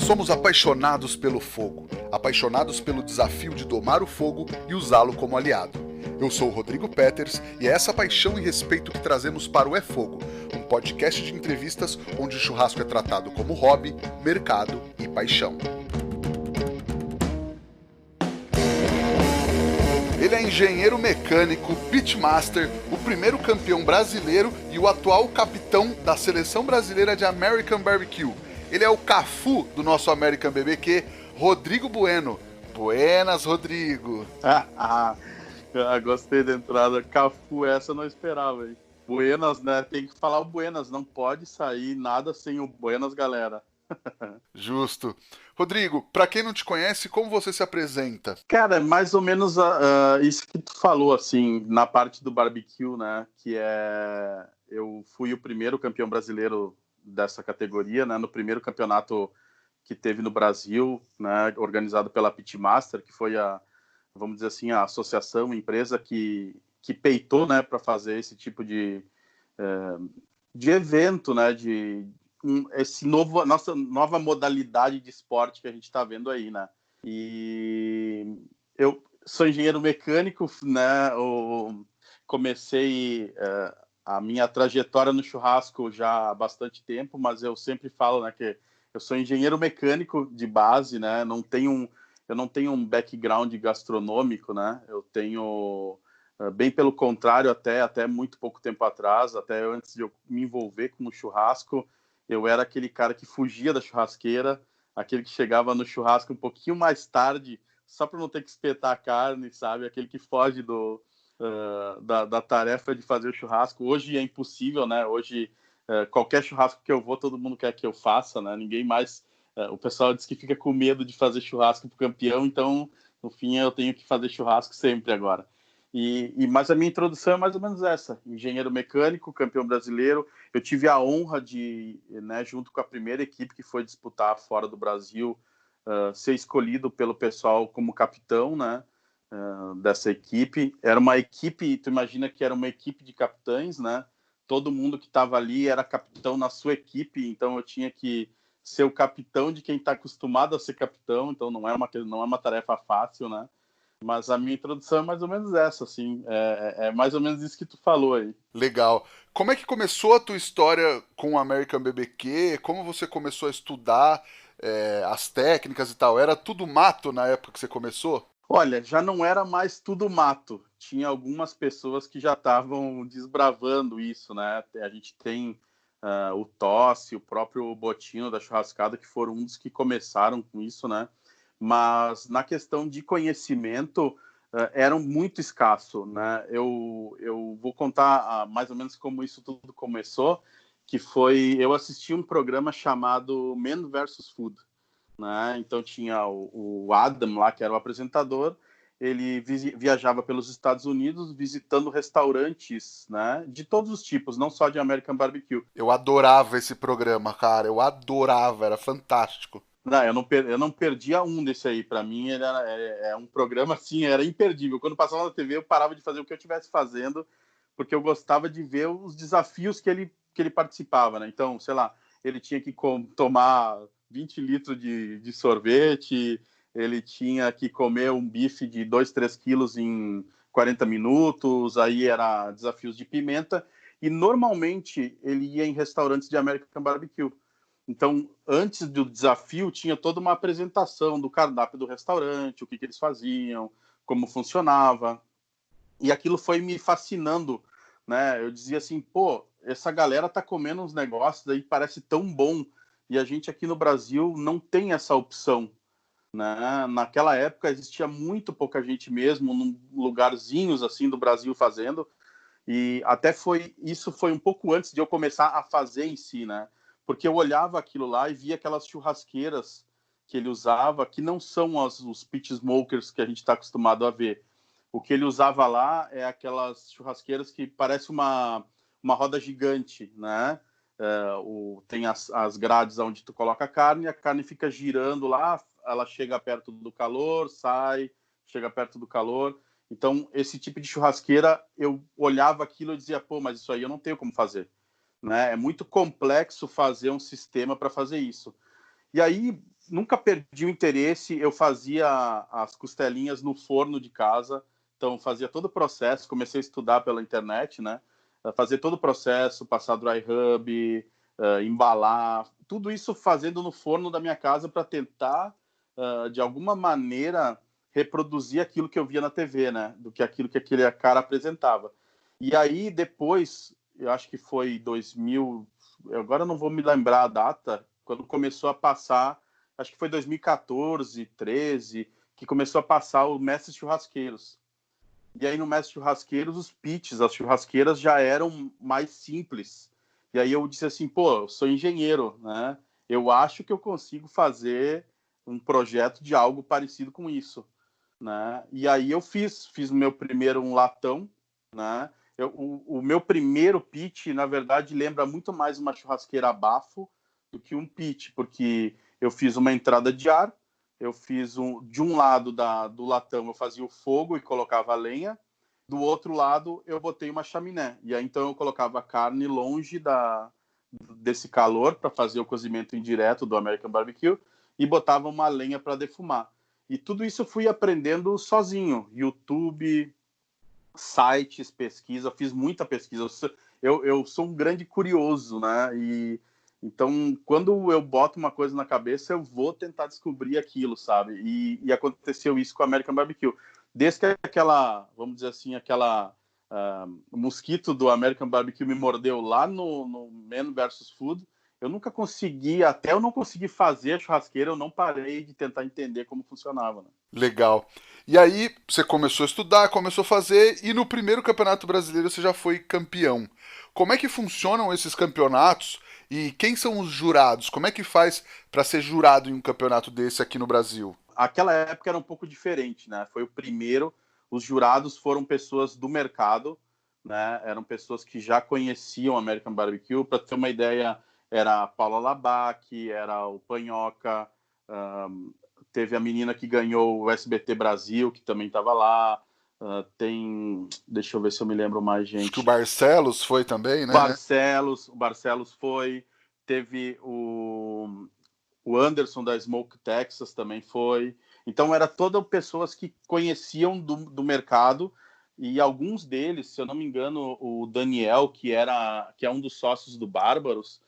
Somos apaixonados pelo fogo, apaixonados pelo desafio de domar o fogo e usá-lo como aliado. Eu sou o Rodrigo Peters e é essa paixão e respeito que trazemos para o É Fogo, um podcast de entrevistas onde o churrasco é tratado como hobby, mercado e paixão. Ele é engenheiro mecânico, pitmaster, o primeiro campeão brasileiro e o atual capitão da seleção brasileira de American Barbecue. Ele é o Cafu do nosso American BBQ, Rodrigo Bueno. Buenas, Rodrigo. Gostei da entrada. Cafu, essa eu não esperava, hein? Buenas, né? Tem que falar o Buenas, não pode sair nada sem o Buenas, galera. Justo. Rodrigo, para quem não te conhece, como você se apresenta? Cara, mais ou menos isso que tu falou, assim, na parte do barbecue, né? Que é... Eu fui o primeiro campeão brasileiro dessa categoria, né? No primeiro campeonato que teve no Brasil, né? Organizado pela Pitmaster, que foi vamos dizer assim, a associação, a empresa que peitou, né? Para fazer esse tipo de evento, né? Nossa nova modalidade de esporte que a gente está vendo aí, né? E eu sou engenheiro mecânico, né? Comecei a minha trajetória no churrasco já há bastante tempo, mas eu sempre falo, né, que eu sou engenheiro mecânico de base, né? Eu não tenho um background gastronômico, né? Eu tenho bem pelo contrário, até muito pouco tempo atrás, até antes de eu me envolver com o churrasco, eu era aquele cara que fugia da churrasqueira, aquele que chegava no churrasco um pouquinho mais tarde, só para não ter que espetar a carne, sabe? Aquele que foge da tarefa de fazer o churrasco. Hoje é impossível, né? Hoje, qualquer churrasco que eu vou, todo mundo quer que eu faça, né? Ninguém mais... o pessoal diz que fica com medo de fazer churrasco pro campeão, então, no fim, eu tenho que fazer churrasco sempre agora. Mas a minha introdução é mais ou menos essa: engenheiro mecânico, campeão brasileiro. Eu tive a honra de, né, junto com a primeira equipe que foi disputar fora do Brasil, ser escolhido pelo pessoal como capitão, né, dessa equipe. Era uma equipe, tu imagina que era uma equipe de capitães, né? Todo mundo que estava ali era capitão na sua equipe, então eu tinha que ser o capitão de quem está acostumado a ser capitão, então não é uma tarefa fácil, né? Mas a minha introdução é mais ou menos essa, assim, é mais ou menos isso que tu falou aí. Legal. Como é que começou a tua história com o American BBQ? Como você começou a estudar as técnicas e tal? Era tudo mato na época que você começou? Olha, já não era mais tudo mato. Tinha algumas pessoas que já estavam desbravando isso, né? A gente tem o Tossi, o próprio Botino da Churrascada, que foram um dos que começaram com isso, né? Mas na questão de conhecimento, eram muito escasso, né? Eu vou contar mais ou menos como isso tudo começou, que foi... Eu assisti um programa chamado Men vs Food, né? Então tinha o Adam lá, que era o apresentador. Ele viajava pelos Estados Unidos visitando restaurantes, né, de todos os tipos, não só de American Barbecue. Eu adorava esse programa, cara. Eu adorava, era fantástico. Não, eu não perdia um desse aí. Para mim, é um programa assim, era imperdível. Quando passava na TV, eu parava de fazer o que eu estivesse fazendo, porque eu gostava de ver os desafios que ele participava, né? Então, sei lá, ele tinha que tomar 20 litros de sorvete, ele tinha que comer um bife de 2, 3 quilos em 40 minutos, aí era desafios de pimenta, e normalmente ele ia em restaurantes de American Barbecue. Então, antes do desafio, tinha toda uma apresentação do cardápio do restaurante, o que eles faziam, como funcionava. E aquilo foi me fascinando, né? Eu dizia assim, pô, essa galera tá comendo uns negócios aí, parece tão bom, e a gente aqui no Brasil não tem essa opção, né? Naquela época existia muito pouca gente mesmo, num lugarzinhos assim do Brasil fazendo, e isso foi um pouco antes de eu começar a fazer em si, né? Porque eu olhava aquilo lá e via aquelas churrasqueiras que ele usava, que não são os pit smokers que a gente está acostumado a ver. O que ele usava lá é aquelas churrasqueiras que parece uma roda gigante, né? Tem as grades onde tu coloca a carne fica girando lá, ela chega perto do calor, sai, chega perto do calor. Então, esse tipo de churrasqueira, eu olhava aquilo e dizia, pô, mas isso aí eu não tenho como fazer, né? É muito complexo fazer um sistema para fazer isso. E aí, nunca perdi o interesse. Eu fazia as costelinhas no forno de casa, então fazia todo o processo. Comecei a estudar pela internet, né? Fazer todo o processo, passar dry rub, embalar, tudo isso fazendo no forno da minha casa para tentar, de alguma maneira, reproduzir aquilo que eu via na TV, né? Do que aquilo que aquele cara apresentava. E aí, depois, eu acho que foi 2000, agora eu não vou me lembrar a data, quando começou a passar, acho que foi 2014, 13, que começou a passar o Mestres Churrasqueiros. E aí no Mestre Churrasqueiros, os pitches, as churrasqueiras já eram mais simples. E aí eu disse assim, pô, eu sou engenheiro, né? Eu acho que eu consigo fazer um projeto de algo parecido com isso, né? E aí eu fiz o meu primeiro um latão, né? O meu primeiro pitch, na verdade, lembra muito mais uma churrasqueira a bafo do que um pitch, porque eu fiz uma entrada de ar, eu fiz de um lado do latão eu fazia o fogo e colocava a lenha, do outro lado eu botei uma chaminé, e aí então eu colocava a carne longe desse calor para fazer o cozimento indireto do American Barbecue e botava uma lenha para defumar. E tudo isso eu fui aprendendo sozinho, YouTube, sites, pesquisa, fiz muita pesquisa. Eu sou um grande curioso, né? E então, quando eu boto uma coisa na cabeça, eu vou tentar descobrir aquilo, sabe? E aconteceu isso com o American Barbecue. Desde que aquela, vamos dizer assim, aquela mosquito do American Barbecue me mordeu lá no Man vs Food, eu nunca consegui, até eu não consegui fazer a churrasqueira, eu não parei de tentar entender como funcionava, né? Legal. E aí você começou a estudar, começou a fazer, e no primeiro campeonato brasileiro você já foi campeão. Como é que funcionam esses campeonatos e quem são os jurados? Como é que faz para ser jurado em um campeonato desse aqui no Brasil? Aquela época era um pouco diferente, né? Foi o primeiro, os jurados foram pessoas do mercado, né? Eram pessoas que já conheciam American Barbecue. Para ter uma ideia, era a Paula Labac, era o Panhoca, teve a menina que ganhou o SBT Brasil, que também estava lá. Deixa eu ver se eu me lembro mais, Acho que o gente. Barcelos foi também, né? O Barcelos foi, teve o Anderson da Smoke Texas também foi. Então, era todas pessoas que conheciam do mercado, e alguns deles, se eu não me engano, o Daniel, que é um dos sócios do Bárbaros,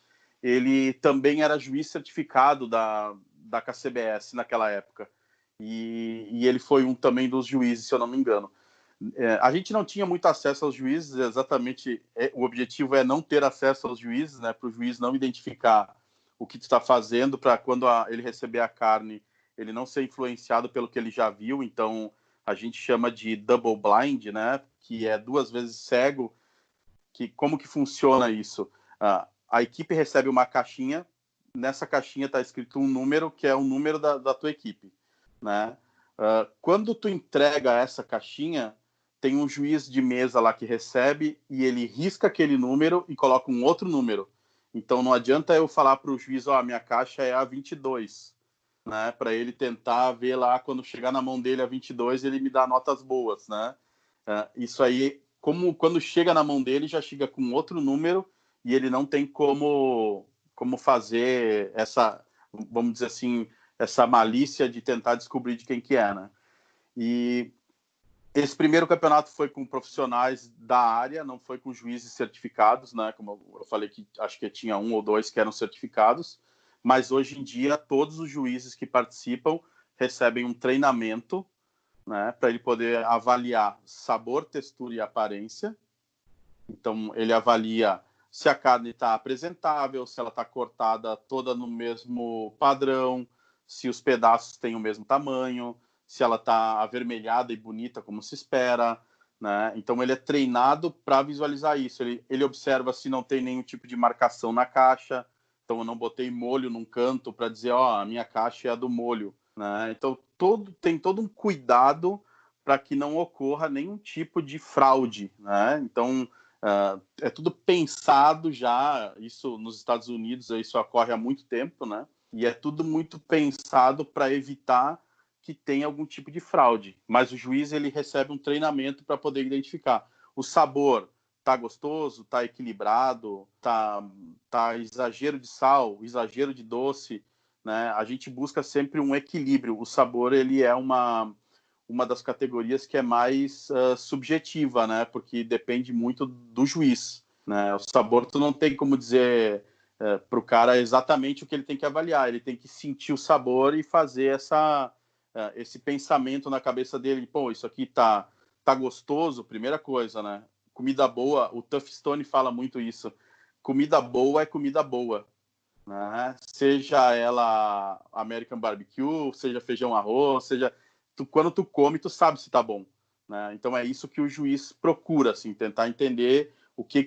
ele também era juiz certificado da KCBS naquela época. E ele foi um também dos juízes, se eu não me engano. A gente não tinha muito acesso aos juízes, exatamente. O objetivo é não ter acesso aos juízes, né, para o juiz não identificar o que tu está fazendo, para quando ele receber a carne, ele não ser influenciado pelo que ele já viu. Então, a gente chama de double blind, né, que é 2 vezes cego. Como que funciona isso? A equipe recebe uma caixinha, nessa caixinha está escrito um número, que é o número da tua equipe, né? Quando tu entrega essa caixinha, tem um juiz de mesa lá que recebe e ele risca aquele número e coloca um outro número. Então não adianta eu falar para o juiz, ó, minha caixa é a 22, né? Para ele tentar ver lá, quando chegar na mão dele a 22, ele me dá notas boas, né? Isso aí, quando chega na mão dele, já chega com outro número e ele não tem como fazer essa, vamos dizer assim, essa malícia de tentar descobrir de quem que é, né? E esse primeiro campeonato foi com profissionais da área, não foi com juízes certificados, né? Como eu falei, que acho que tinha 1 ou 2 que eram certificados, mas hoje em dia todos os juízes que participam recebem um treinamento, né, para ele poder avaliar sabor, textura e aparência. Então ele avalia se a carne está apresentável, se ela está cortada toda no mesmo padrão, se os pedaços têm o mesmo tamanho, se ela está avermelhada e bonita como se espera, né? Então ele é treinado para visualizar isso. Ele observa se não tem nenhum tipo de marcação na caixa. Então eu não botei molho num canto para dizer, ó, a minha caixa é a do molho, né? Então tem todo um cuidado para que não ocorra nenhum tipo de fraude, né? Então é tudo pensado já. Isso nos Estados Unidos, isso ocorre há muito tempo, né? E é tudo muito pensado para evitar que tenha algum tipo de fraude. Mas o juiz ele recebe um treinamento para poder identificar o sabor. Tá gostoso, tá equilibrado, tá exagero de sal, exagero de doce, né, a gente busca sempre um equilíbrio. O sabor, ele é uma das categorias que é mais subjetiva, né, porque depende muito do juiz, né. O sabor, tu não tem como dizer para o cara exatamente o que ele tem que avaliar, ele tem que sentir o sabor e fazer esse pensamento na cabeça dele, pô, isso aqui tá gostoso, primeira coisa, né? Comida boa, o Tuff Stone fala muito isso. Comida boa é comida boa, né? Seja ela American Barbecue, seja feijão arroz, seja quando tu come, tu sabe se tá bom, né? Então é isso que o juiz procura, assim, tentar entender o que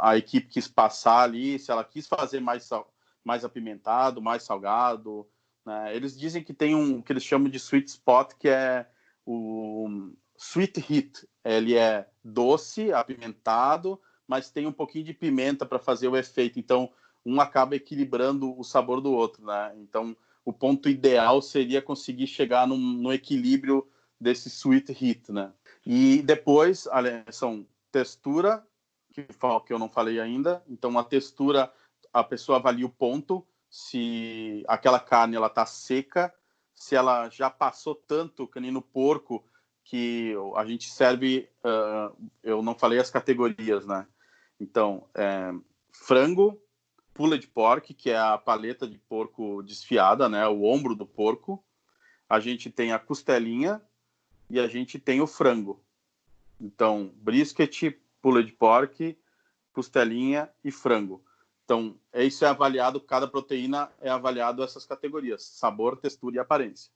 a equipe quis passar ali, se ela quis fazer mais apimentado, mais salgado, né? Eles dizem que tem um que eles chamam de sweet spot, que é o sweet heat. Ele é doce, apimentado, mas tem um pouquinho de pimenta para fazer o efeito. Então, um acaba equilibrando o sabor do outro, né? Então, o ponto ideal seria conseguir chegar no equilíbrio desse sweet heat, né? E depois, são textura, que eu não falei ainda. Então, a textura, a pessoa avalia o ponto, se aquela carne ela tá seca, se ela já passou tanto, que nem no porco, que a gente serve, eu não falei as categorias, né? Então, frango, pulled pork, que é a paleta de porco desfiada, né? O ombro do porco. A gente tem a costelinha e a gente tem o frango. Então, brisket, pulled pork, costelinha e frango. Então, isso é avaliado, cada proteína é avaliado essas categorias, sabor, textura e aparência,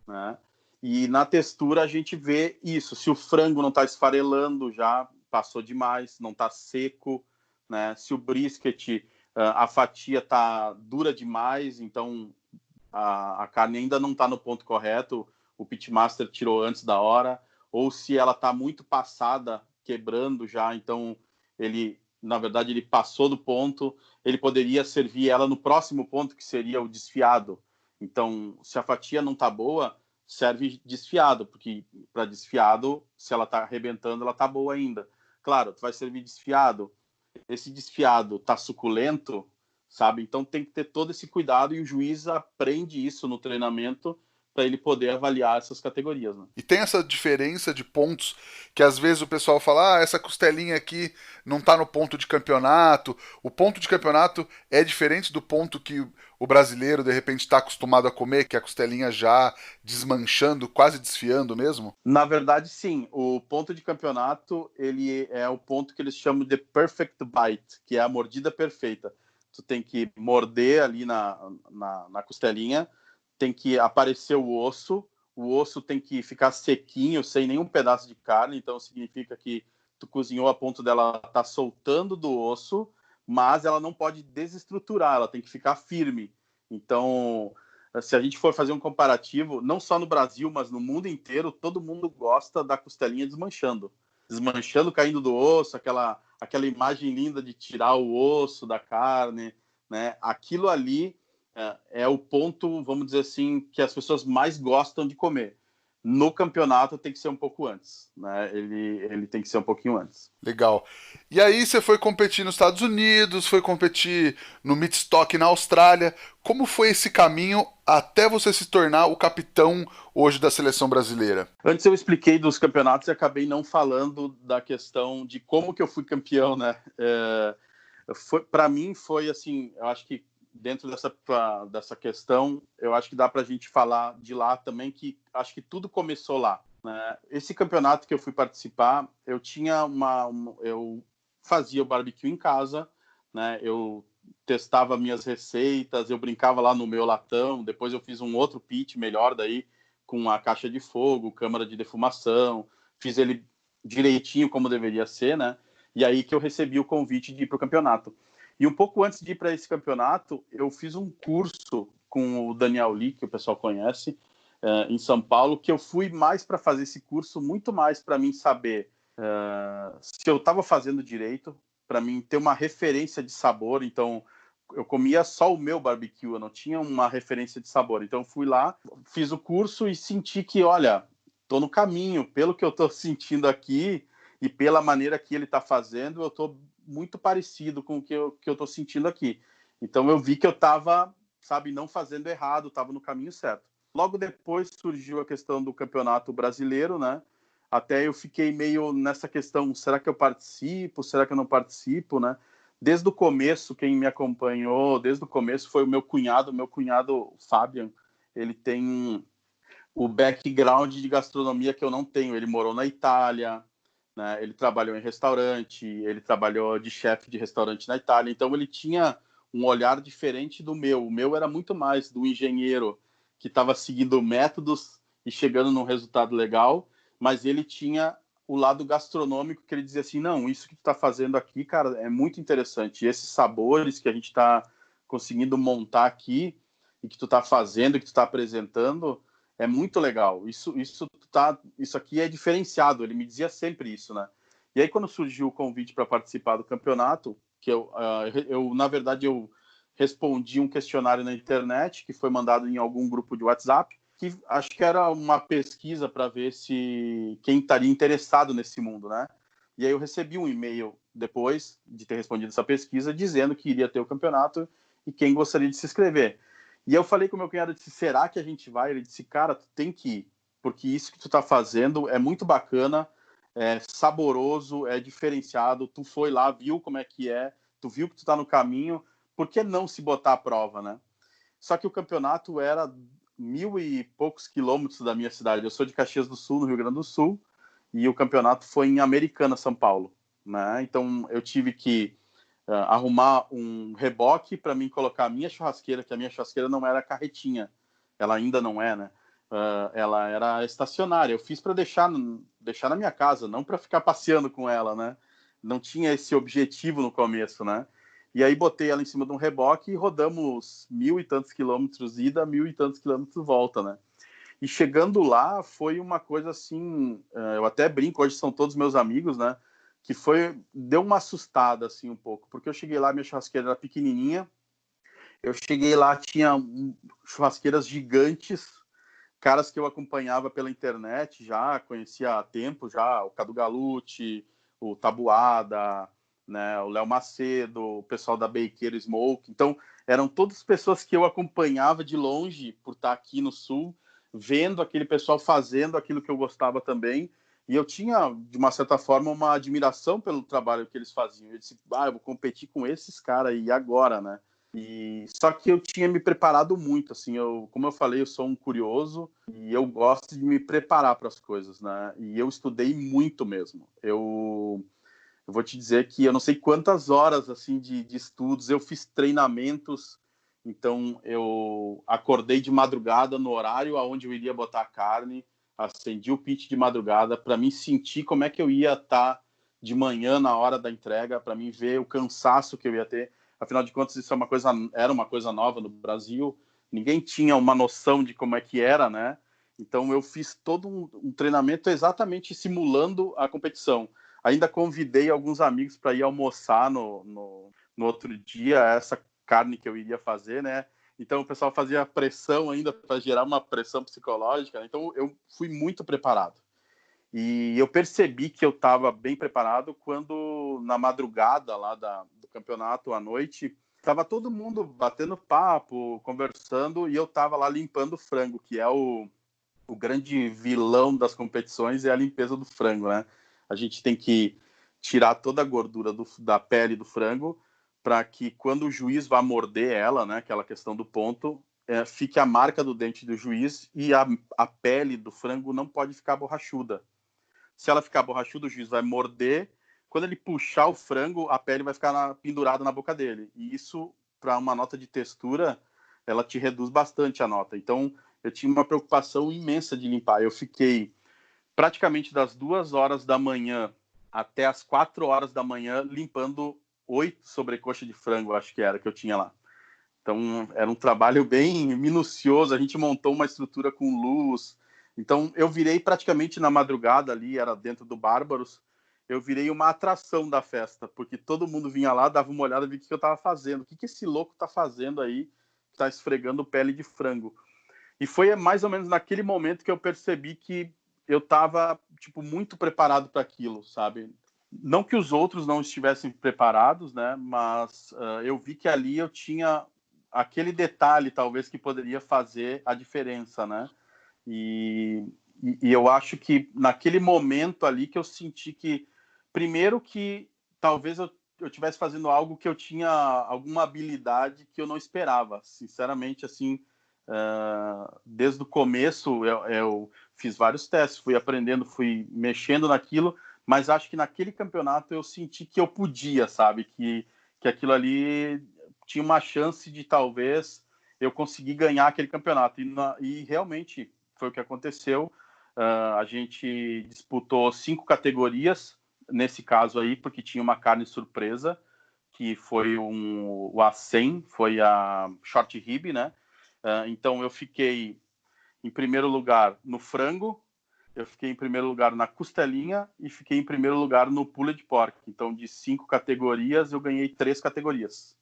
né? E na textura a gente vê isso, se o frango não está esfarelando, já passou demais, não está seco, né? Se o brisket, a fatia está dura demais, então a carne ainda não está no ponto correto, o pitmaster tirou antes da hora, ou se ela está muito passada, quebrando já, então na verdade, ele passou do ponto, ele poderia servir ela no próximo ponto, que seria o desfiado. Então, se a fatia não está boa, serve desfiado, porque para desfiado, se ela está arrebentando, ela está boa ainda. Claro, tu vai servir desfiado, esse desfiado está suculento, sabe? Então tem que ter todo esse cuidado e o juiz aprende isso no treinamento para ele poder avaliar essas categorias, né? E tem essa diferença de pontos que às vezes o pessoal fala, essa costelinha aqui não tá no ponto de campeonato. O ponto de campeonato é diferente do ponto que o brasileiro de repente está acostumado a comer, que é a costelinha já desmanchando, quase desfiando mesmo? Na verdade, sim. O ponto de campeonato, ele é o ponto que eles chamam de perfect bite, que é a mordida perfeita. Tu tem que morder ali na costelinha, tem que aparecer o osso tem que ficar sequinho, sem nenhum pedaço de carne, então significa que tu cozinhou a ponto dela estar soltando do osso, mas ela não pode desestruturar, ela tem que ficar firme. Então, se a gente for fazer um comparativo, não só no Brasil, mas no mundo inteiro, todo mundo gosta da costelinha desmanchando. Desmanchando, caindo do osso, aquela imagem linda de tirar o osso da carne, né? Aquilo ali é o ponto, vamos dizer assim, que as pessoas mais gostam de comer. No campeonato tem que ser um pouco antes, né? Ele tem que ser um pouquinho antes. Legal. E aí você foi competir nos Estados Unidos, foi competir no Midstock na Austrália. Como foi esse caminho até você se tornar o capitão hoje da seleção brasileira? Antes eu expliquei dos campeonatos e acabei não falando da questão de como que eu fui campeão, né? Para mim foi assim, eu acho que dentro dessa questão, eu acho que dá para a gente falar de lá também, que acho que tudo começou lá, né? Esse campeonato que eu fui participar, eu tinha eu fazia o barbecue em casa, né? Eu testava minhas receitas, eu brincava lá no meu latão, depois eu fiz um outro pit melhor daí, com a caixa de fogo, câmara de defumação, fiz ele direitinho como deveria ser, né? E aí que eu recebi o convite de ir para o campeonato. E um pouco antes de ir para esse campeonato, eu fiz um curso com o Daniel Lee, que o pessoal conhece, em São Paulo, que eu fui mais para fazer esse curso, muito mais para mim saber se eu estava fazendo direito, para mim ter uma referência de sabor. Então, eu comia só o meu barbecue, eu não tinha uma referência de sabor. Então, fui lá, fiz o curso e senti que, olha, estou no caminho, pelo que eu estou sentindo aqui e pela maneira que ele está fazendo, eu estou muito parecido com o que eu estou sentindo aqui. Então, eu vi que eu estava sabe, não fazendo errado, estava no caminho certo. Logo depois surgiu a questão do Campeonato Brasileiro, né? Até eu fiquei meio nessa questão, será que eu participo, será que eu não participo, né? Desde o começo, quem me acompanhou, desde o começo foi o meu cunhado Fabian, ele tem o background de gastronomia que eu não tenho, ele morou na Itália, né? Ele trabalhou em restaurante, ele trabalhou de chefe de restaurante na Itália, então ele tinha um olhar diferente do meu. O meu era muito mais do engenheiro que estava seguindo métodos e chegando num resultado legal, mas ele tinha o lado gastronômico que ele dizia assim, não, isso que tu está fazendo aqui, cara, é muito interessante. E esses sabores que a gente está conseguindo montar aqui e que tu está fazendo, que tu está apresentando, é muito legal. Isso aqui é diferenciado. Ele me dizia sempre isso, né? E aí quando surgiu o convite para participar do campeonato, que na verdade eu respondi um questionário na internet que foi mandado em algum grupo de WhatsApp, que acho que era uma pesquisa para ver se quem estaria interessado nesse mundo, né? E aí eu recebi um e-mail depois de ter respondido essa pesquisa dizendo que iria ter o campeonato e quem gostaria de se inscrever. E eu falei com o meu cunhado, disse, será que a gente vai? Ele disse, cara, tu tem que ir, porque isso que tu tá fazendo é muito bacana, é saboroso, é diferenciado, tu foi lá, viu como é que é, tu viu que tu tá no caminho, por que não se botar à prova, né? Só que o campeonato era 1.000 e poucos quilômetros da minha cidade. Eu sou de Caxias do Sul, no Rio Grande do Sul, e o campeonato foi em Americana, São Paulo, né? Então eu tive que arrumar um reboque para mim colocar a minha churrasqueira, que a minha churrasqueira não era carretinha, ela ainda não é, né? Ela era estacionária. Eu fiz para deixar na minha casa, não para ficar passeando com ela, né? Não tinha esse objetivo no começo, né? E aí botei ela em cima de um reboque e rodamos 1.000 e tantos quilômetros ida, 1.000 e tantos quilômetros volta, né? E chegando lá foi uma coisa assim, eu até brinco, hoje são todos meus amigos, né? Que deu uma assustada assim um pouco, porque eu cheguei lá, minha churrasqueira era pequenininha, eu cheguei lá, tinha churrasqueiras gigantes, caras que eu acompanhava pela internet já, conhecia há tempo já, o Cadu Galucci, o Tabuada, né, o Léo Macedo, o pessoal da Bakeiro Smoke. Então, eram todas pessoas que eu acompanhava de longe por estar aqui no Sul, vendo aquele pessoal fazendo aquilo que eu gostava também. E eu tinha, de uma certa forma, uma admiração pelo trabalho que eles faziam. Eu disse, eu vou competir com esses caras aí agora, né? E só que eu tinha me preparado muito, assim, como eu falei, eu sou um curioso e eu gosto de me preparar para as coisas, né? E eu estudei muito mesmo. Eu vou te dizer que eu não sei quantas horas assim de estudos, eu fiz treinamentos, então eu acordei de madrugada no horário aonde eu iria botar a carne, acendi o pit de madrugada para mim sentir como é que eu ia estar de manhã na hora da entrega, para mim ver o cansaço que eu ia ter. Afinal de contas, isso era uma coisa nova no Brasil, ninguém tinha uma noção de como é que era, né? Então eu fiz todo um treinamento exatamente simulando a competição. Ainda convidei alguns amigos para ir almoçar no outro dia, essa carne que eu iria fazer, né? Então o pessoal fazia pressão ainda para gerar uma pressão psicológica, né? Então eu fui muito preparado. E eu percebi que eu estava bem preparado quando, na madrugada lá do campeonato, à noite, estava todo mundo batendo papo, conversando, e eu estava lá limpando o frango, que é o grande vilão das competições, é a limpeza do frango, né? A gente tem que tirar toda a gordura da pele do frango para que quando o juiz vá morder ela, né, aquela questão do ponto, fique a marca do dente do juiz e a pele do frango não pode ficar borrachuda. Se ela ficar borrachuda, o juiz vai morder. Quando ele puxar o frango, a pele vai ficar pendurada na boca dele. E isso, para uma nota de textura, ela te reduz bastante a nota. Então, eu tinha uma preocupação imensa de limpar. Eu fiquei praticamente das 2 horas da manhã até as 4 horas da manhã limpando 8 sobrecoxas de frango, acho que era, que eu tinha lá. Então, era um trabalho bem minucioso. A gente montou uma estrutura com luz. Então, eu virei praticamente na madrugada ali, era dentro do Bárbaros, eu virei uma atração da festa, porque todo mundo vinha lá, dava uma olhada, via o que eu estava fazendo. O que esse louco está fazendo aí, está esfregando pele de frango? E foi mais ou menos naquele momento que eu percebi que eu estava tipo, muito preparado para aquilo, sabe? Não que os outros não estivessem preparados, né? Mas eu vi que ali eu tinha aquele detalhe, talvez, que poderia fazer a diferença, né? E eu acho que naquele momento ali que eu senti que, primeiro que talvez eu estivesse fazendo algo que eu tinha alguma habilidade que eu não esperava. Sinceramente, assim, desde o começo eu fiz vários testes, fui aprendendo, fui mexendo naquilo, mas acho que naquele campeonato eu senti que eu podia, sabe? Que aquilo ali tinha uma chance de talvez eu conseguir ganhar aquele campeonato. E realmente foi o que aconteceu. A gente disputou 5 categorias, nesse caso aí, porque tinha uma carne surpresa, que foi o A100, foi a short rib, né? Então eu fiquei em primeiro lugar no frango, eu fiquei em primeiro lugar na costelinha e fiquei em primeiro lugar no pulled pork. Então, de 5 categorias, eu ganhei 3 categorias,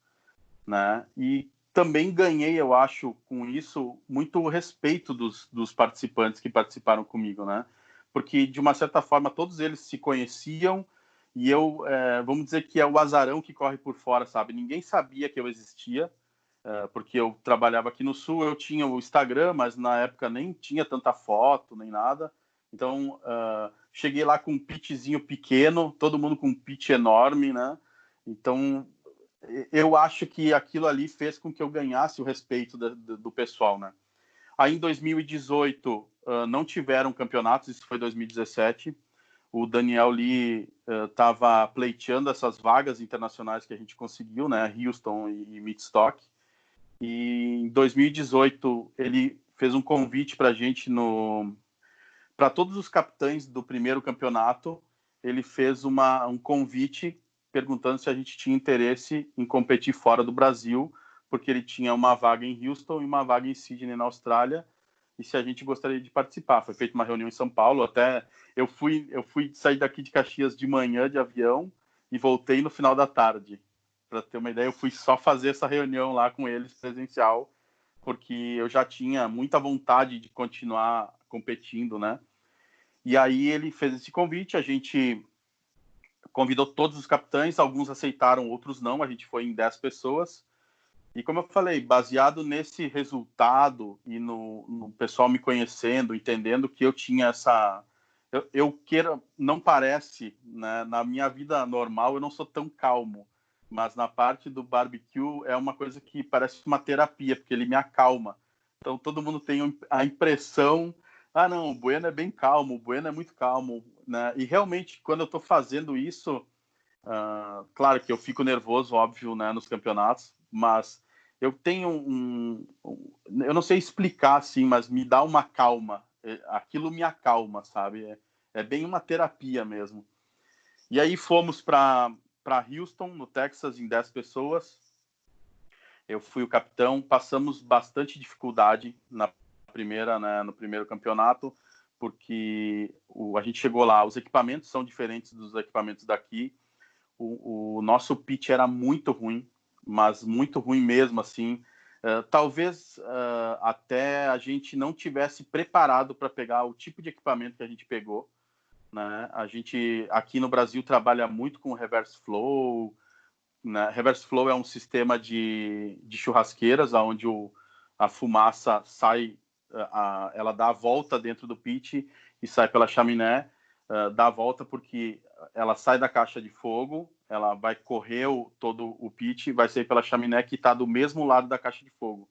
né? E também ganhei, eu acho, com isso, muito respeito dos participantes que participaram comigo, né? Porque, de uma certa forma, todos eles se conheciam e eu, vamos dizer que é o azarão que corre por fora, sabe? Ninguém sabia que eu existia, porque eu trabalhava aqui no Sul, eu tinha o Instagram, mas na época nem tinha tanta foto, nem nada. Então, cheguei lá com um pitchzinho pequeno, todo mundo com um pitch enorme, né? Então, eu acho que aquilo ali fez com que eu ganhasse o respeito do pessoal, né? Aí, em 2018, não tiveram campeonatos, isso foi 2017. O Daniel Lee estava pleiteando essas vagas internacionais que a gente conseguiu, né? Houston e Midstock. E em 2018 ele fez um convite para a gente para todos os capitães do primeiro campeonato. Ele fez um convite perguntando se a gente tinha interesse em competir fora do Brasil, porque ele tinha uma vaga em Houston e uma vaga em Sydney, na Austrália, e se a gente gostaria de participar. Foi feita uma reunião em São Paulo, até eu fui sair daqui de Caxias de manhã de avião e voltei no final da tarde. Para ter uma ideia, eu fui só fazer essa reunião lá com eles presencial, porque eu já tinha muita vontade de continuar competindo, né? E aí ele fez esse convite, a gente convidou todos os capitães, alguns aceitaram, outros não, a gente foi em 10 pessoas. E como eu falei, baseado nesse resultado e no pessoal me conhecendo, entendendo que eu tinha essa... não parece, né? Na minha vida normal eu não sou tão calmo, mas na parte do barbecue é uma coisa que parece uma terapia, porque ele me acalma. Então todo mundo tem a impressão, não, o Bueno é bem calmo, o Bueno é muito calmo, né? E realmente, quando eu estou fazendo isso, claro que eu fico nervoso, óbvio, né, nos campeonatos, mas eu tenho eu não sei explicar assim, mas me dá uma calma. Aquilo me acalma, sabe? É bem uma terapia mesmo. E aí fomos para Houston, no Texas, em 10 pessoas. Eu fui o capitão, passamos bastante dificuldade no primeiro campeonato, porque a gente chegou lá, os equipamentos são diferentes dos equipamentos daqui. O nosso pitch era muito ruim, mas muito ruim mesmo, assim. Talvez até a gente não tivesse preparado para pegar o tipo de equipamento que a gente pegou, né? A gente aqui no Brasil trabalha muito com reverse flow, né? Reverse flow é um sistema de churrasqueiras, onde a fumaça sai, ela dá a volta dentro do pit e sai pela chaminé, dá a volta porque ela sai da caixa de fogo, ela vai correr todo o pit e vai sair pela chaminé que está do mesmo lado da caixa de fogo.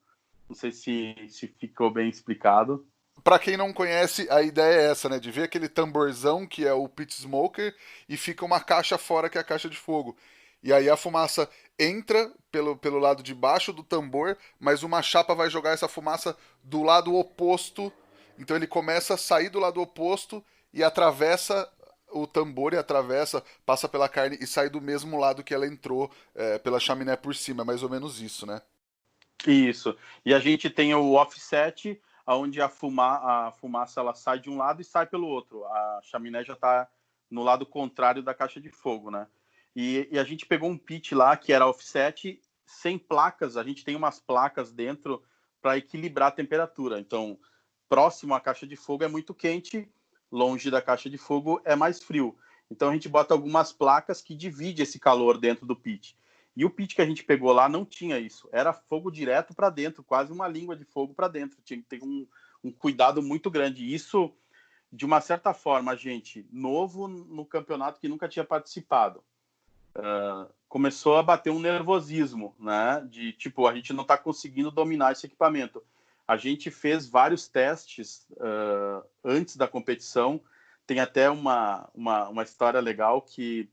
Não sei se ficou bem explicado. Pra quem não conhece, a ideia é essa, né? De ver aquele tamborzão que é o pit smoker e fica uma caixa fora que é a caixa de fogo. E aí a fumaça entra pelo lado de baixo do tambor, mas uma chapa vai jogar essa fumaça do lado oposto. Então ele começa a sair do lado oposto e atravessa o tambor passa pela carne e sai do mesmo lado que ela entrou, pela chaminé por cima. É mais ou menos isso, né? Isso. E a gente tem o offset, onde a fumaça ela sai de um lado e sai pelo outro. A chaminé já está no lado contrário da caixa de fogo, né? E a gente pegou um pit lá que era offset sem placas. A gente tem umas placas dentro para equilibrar a temperatura. Então, próximo à caixa de fogo é muito quente, longe da caixa de fogo é mais frio. Então, a gente bota algumas placas que dividem esse calor dentro do pit. E o pit que a gente pegou lá não tinha isso. Era fogo direto para dentro, quase uma língua de fogo para dentro. Tinha que ter um cuidado muito grande. Isso, de uma certa forma, a gente, novo no campeonato que nunca tinha participado, começou a bater um nervosismo, né? De, tipo, a gente não está conseguindo dominar esse equipamento. A gente fez vários testes antes da competição. Tem até uma história legal que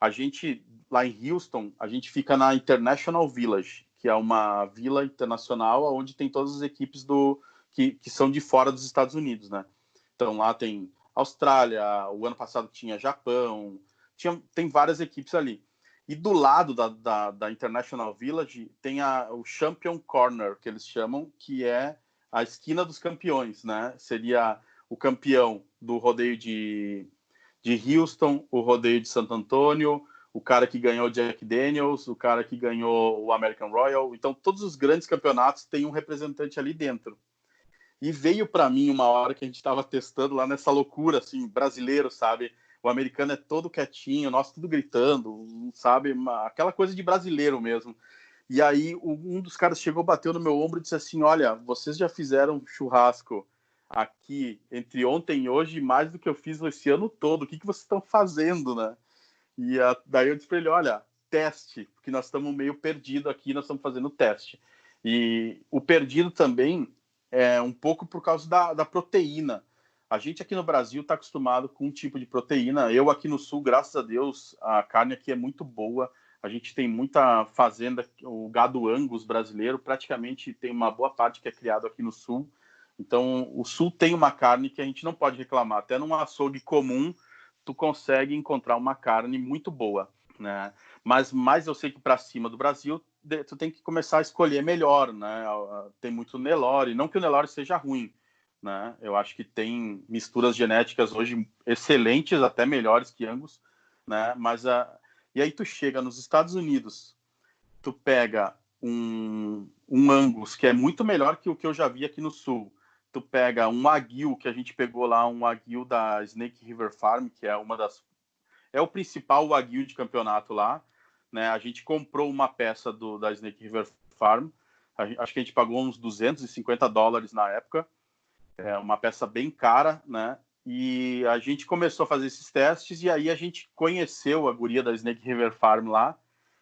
a gente, lá em Houston, a gente fica na International Village, que é uma vila internacional onde tem todas as equipes que são de fora dos Estados Unidos, né? Então lá tem Austrália, o ano passado tinha Japão, tem várias equipes ali. E do lado da International Village tem o Champion Corner, que eles chamam, que é a esquina dos campeões, né? Seria o campeão do rodeio de Houston, o rodeio de Santo Antônio, o cara que ganhou o Jack Daniels, o cara que ganhou o American Royal. Então, todos os grandes campeonatos têm um representante ali dentro. E veio para mim uma hora que a gente estava testando lá nessa loucura, assim, brasileiro, sabe? O americano é todo quietinho, nós tudo gritando, sabe? Aquela coisa de brasileiro mesmo. E aí um dos caras chegou, bateu no meu ombro e disse assim, olha, vocês já fizeram churrasco aqui entre ontem e hoje mais do que eu fiz esse ano todo. O que vocês estão fazendo, né? E daí eu disse para ele, olha, teste, porque nós estamos meio perdidos aqui, nós estamos fazendo teste. E o perdido também é um pouco por causa da proteína. A gente aqui no Brasil está acostumado com um tipo de proteína. Eu aqui no Sul, graças a Deus, a carne aqui é muito boa. A gente tem muita fazenda, o gado Angus brasileiro, praticamente tem uma boa parte que é criado aqui no Sul. Então, o Sul tem uma carne que a gente não pode reclamar. Até num açougue comum, tu consegue encontrar uma carne muito boa, né? Mas eu sei que para cima do Brasil, tu tem que começar a escolher melhor, né? Tem muito Nelore, não que o Nelore seja ruim, né? Eu acho que tem misturas genéticas hoje excelentes, até melhores que Angus, né? E aí tu chega nos Estados Unidos, tu pega um Angus que é muito melhor que o que eu já vi aqui no Sul. Tu pega um Wagyu, que a gente pegou lá, um Wagyu da Snake River Farm, que é é o principal Wagyu de campeonato lá, né? A gente comprou uma peça da Snake River Farm, acho que a gente pagou uns $250 na época, é uma peça bem cara, né? E a gente começou a fazer esses testes e aí a gente conheceu a guria da Snake River Farm lá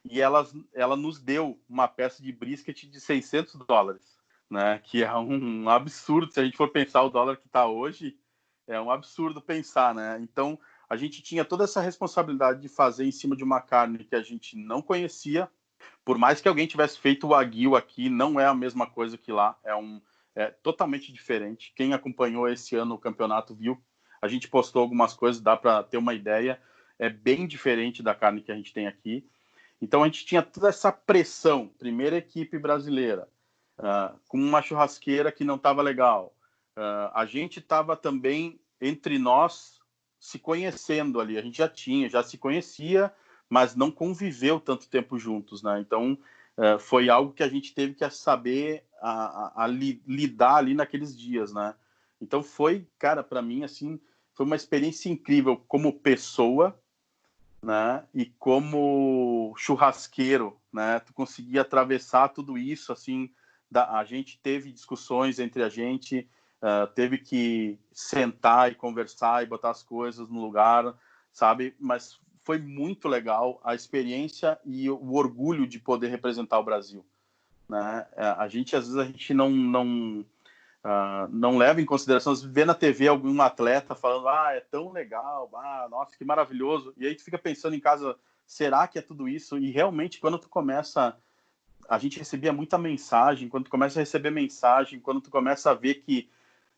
e ela nos deu uma peça de brisket de $600, né? Que é um absurdo se a gente for pensar o dólar que está hoje, é um absurdo pensar, né? Então a gente tinha toda essa responsabilidade de fazer em cima de uma carne que a gente não conhecia. Por mais que alguém tivesse feito o Wagyu aqui, não é a mesma coisa que lá. É totalmente diferente. Quem acompanhou esse ano o campeonato viu. A gente postou algumas coisas, dá para ter uma ideia. É bem diferente da carne que a gente tem aqui. Então a gente tinha toda essa pressão. Primeira equipe brasileira, com uma churrasqueira que não estava legal. A gente estava também entre nós se conhecendo ali. A gente já se conhecia, mas não conviveu tanto tempo juntos, né? Então foi algo que a gente teve que saber lidar ali naqueles dias, né? Então foi, cara, para mim assim, foi uma experiência incrível como pessoa, né? E como churrasqueiro, né? Tu conseguia atravessar tudo isso, assim, a gente teve discussões entre a gente, teve que sentar e conversar e botar as coisas no lugar, sabe? Mas foi muito legal a experiência e o orgulho de poder representar o Brasil, né? A gente, às vezes, a gente não leva em consideração, vê na TV algum atleta falando, é tão legal, nossa, que maravilhoso, e aí tu fica pensando em casa, será que é tudo isso? E realmente, quando tu começa, a gente recebia muita mensagem, quando tu começa a receber mensagem, quando tu começa a ver que,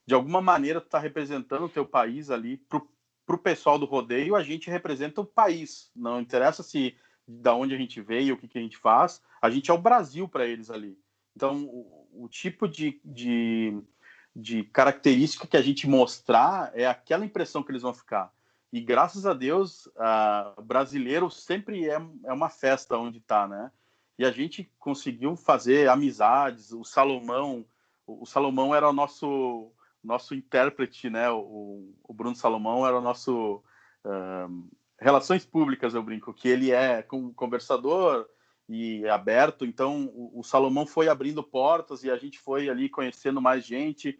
de alguma maneira, tu tá representando o teu país ali, pro pessoal do rodeio, a gente representa o país, não interessa se da onde a gente veio, o que a gente faz, a gente é o Brasil para eles ali. Então, o tipo de característica que a gente mostrar é aquela impressão que eles vão ficar. E graças a Deus, o brasileiro sempre é uma festa onde está, né? E a gente conseguiu fazer amizades. O Salomão era o nosso intérprete, né? O Bruno Salomão era o nosso relações públicas, eu brinco, que ele é conversador, e aberto. Então, o Salomão foi abrindo portas e a gente foi ali conhecendo mais gente.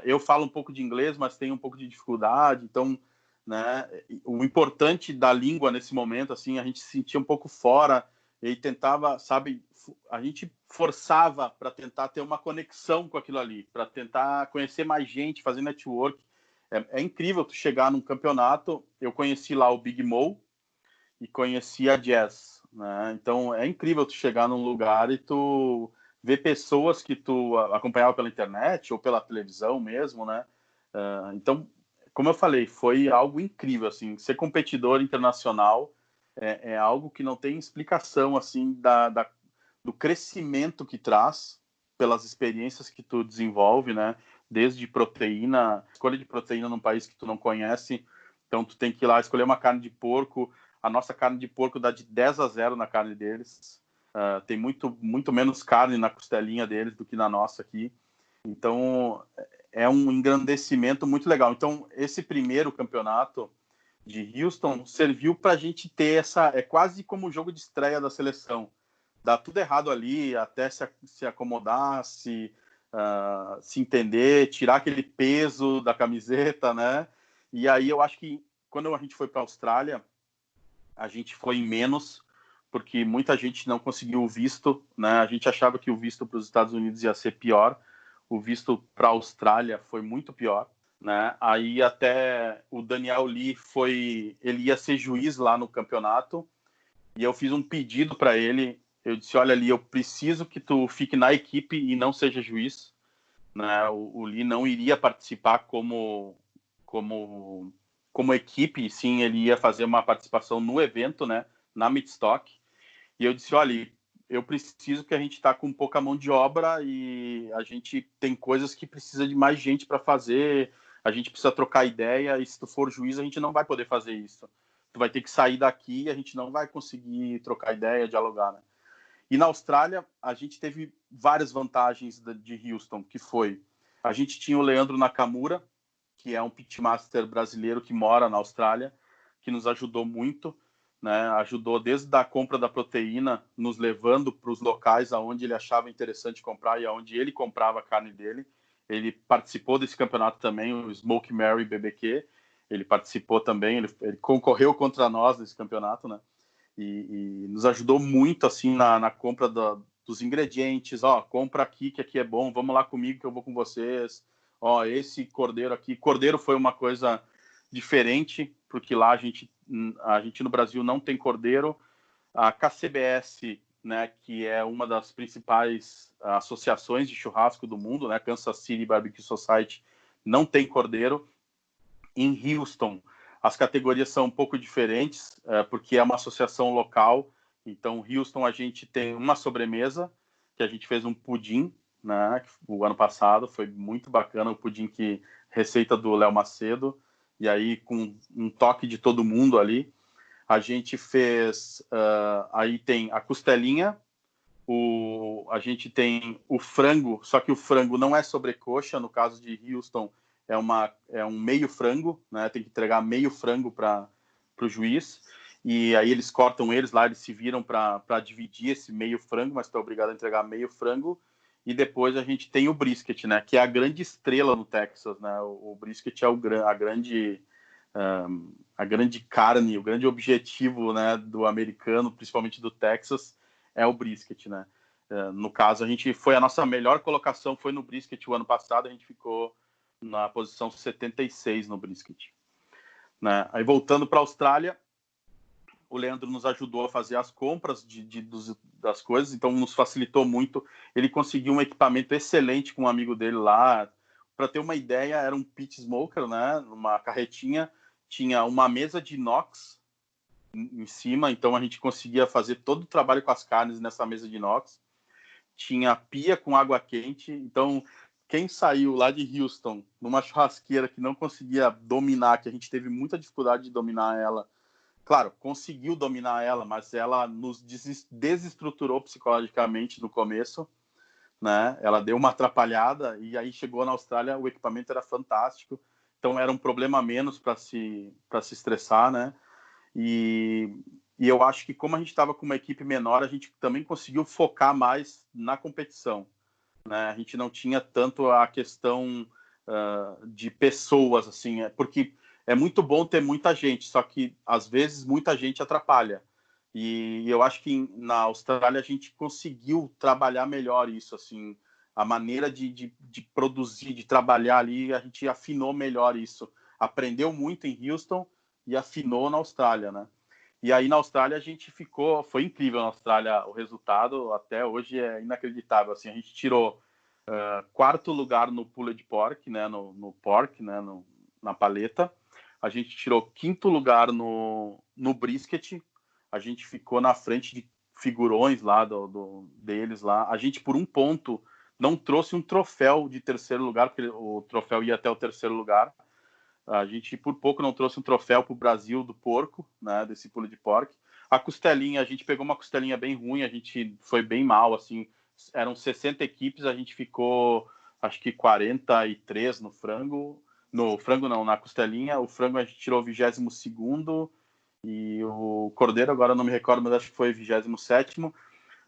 Eu falo um pouco de inglês, mas tenho um pouco de dificuldade. Então, né, o importante da língua nesse momento, assim, a gente se sentia um pouco fora e tentava, sabe, a gente forçava para tentar ter uma conexão com aquilo ali, para tentar conhecer mais gente, fazer network. É incrível tu chegar num campeonato. Eu conheci lá o Big Mo e conheci a Jazz, né? Então é incrível tu chegar num lugar e tu ver pessoas que tu acompanhava pela internet ou pela televisão mesmo, né? Então, como eu falei, foi algo incrível, assim, ser competidor internacional é algo que não tem explicação, assim, do crescimento que traz pelas experiências que tu desenvolve, né? Desde proteína, escolha de proteína num país que tu não conhece, então tu tem que ir lá escolher uma carne de porco. A nossa carne de porco dá de 10-0 na carne deles. Tem muito menos carne na costelinha deles do que na nossa aqui. Então, é um engrandecimento muito legal. Então, esse primeiro campeonato de Houston serviu para a gente ter essa... É quase como o jogo de estreia da seleção. Dá tudo errado ali, até se acomodar, se entender, tirar aquele peso da camiseta, né? E aí eu acho que quando a gente foi para a Austrália, a gente foi em menos, porque muita gente não conseguiu o visto, né? A gente achava que o visto para os Estados Unidos ia ser pior, o visto para a Austrália foi muito pior, né? Aí até o Daniel Lee ele ia ser juiz lá no campeonato, e eu fiz um pedido para ele. Eu disse: olha, Lee, eu preciso que tu fique na equipe e não seja juiz, né? O Lee não iria participar como equipe, sim, ele ia fazer uma participação no evento, né, na Midstock. E eu disse: olha, eu preciso, que a gente está com pouca mão de obra e a gente tem coisas que precisa de mais gente para fazer, a gente precisa trocar ideia, e se tu for juiz a gente não vai poder fazer isso. Tu vai ter que sair daqui e a gente não vai conseguir trocar ideia, dialogar, né? E na Austrália a gente teve várias vantagens de Houston, que foi: a gente tinha o Leandro Nakamura, que é um pitmaster brasileiro que mora na Austrália, que nos ajudou muito, né? Ajudou desde a compra da proteína, nos levando para os locais aonde ele achava interessante comprar e aonde ele comprava a carne dele. Ele participou desse campeonato também, o Smoke Mary BBQ. Ele participou também, ele concorreu contra nós nesse campeonato, né? E nos ajudou muito, assim, na compra dos ingredientes. Ó, compra aqui, que aqui é bom, vamos lá comigo que eu vou com vocês. Ó, esse cordeiro aqui. Cordeiro foi uma coisa diferente, porque lá a gente no Brasil não tem cordeiro. A KCBS, né, que é uma das principais associações de churrasco do mundo, né, Kansas City Barbecue Society, não tem cordeiro. Em Houston, as categorias são um pouco diferentes, porque é uma associação local. Então, Houston, a gente tem uma sobremesa, que a gente fez um pudim, né, o ano passado, foi muito bacana, o pudim receita do Léo Macedo, e aí com um toque de todo mundo ali. A gente fez, aí tem a costelinha, a gente tem o frango, só que o frango não é sobrecoxa, no caso de Houston é um meio frango, né? Tem que entregar meio frango para o juiz, e aí eles cortam eles lá, eles se viram para dividir esse meio frango, mas tu é obrigado a entregar meio frango. E depois a gente tem o brisket, né? Que é a grande estrela no Texas, né? O brisket é a grande carne, o grande objetivo, né, do americano, principalmente do Texas, é o brisket, né? No caso, a nossa melhor colocação foi no brisket o ano passado, a gente ficou na posição 76 no brisket, né? Aí voltando para a Austrália, o Leandro nos ajudou a fazer as compras das coisas, então nos facilitou muito. Ele conseguiu um equipamento excelente com um amigo dele lá. Para ter uma ideia, era um pit smoker, né? Uma carretinha, tinha uma mesa de inox em cima, então a gente conseguia fazer todo o trabalho com as carnes nessa mesa de inox. Tinha pia com água quente, então quem saiu lá de Houston numa churrasqueira que não conseguia dominar, que a gente teve muita dificuldade de dominar ela, claro, conseguiu dominar ela, mas ela nos desestruturou psicologicamente no começo, né? Ela deu uma atrapalhada e aí chegou na Austrália, o equipamento era fantástico, então era um problema menos para se estressar, né? E E eu acho que como a gente estava com uma equipe menor, a gente também conseguiu focar mais na competição, né? A gente não tinha tanto a questão de pessoas, assim, porque é muito bom ter muita gente, só que às vezes muita gente atrapalha. E eu acho que na Austrália a gente conseguiu trabalhar melhor isso, assim, a maneira de produzir, de trabalhar ali, a gente afinou melhor isso. Aprendeu muito em Houston e afinou na Austrália, né? E aí na Austrália a gente ficou, foi incrível na Austrália o resultado, até hoje é inacreditável, assim, a gente tirou quarto lugar no pulled pork, né, no pork, né, na paleta, a gente tirou quinto lugar no brisket, a gente ficou na frente de figurões lá deles lá, a gente por um ponto não trouxe um troféu de terceiro lugar, porque o troféu ia até o terceiro lugar. A gente, por pouco, não trouxe um troféu para o Brasil do porco, né, desse pulled pork. A costelinha, a gente pegou uma costelinha bem ruim, a gente foi bem mal, assim, eram 60 equipes, a gente ficou, acho que 43 no frango. No frango não, na costelinha. O frango a gente tirou o 22º e o cordeiro, agora eu não me recordo, mas acho que foi 27º.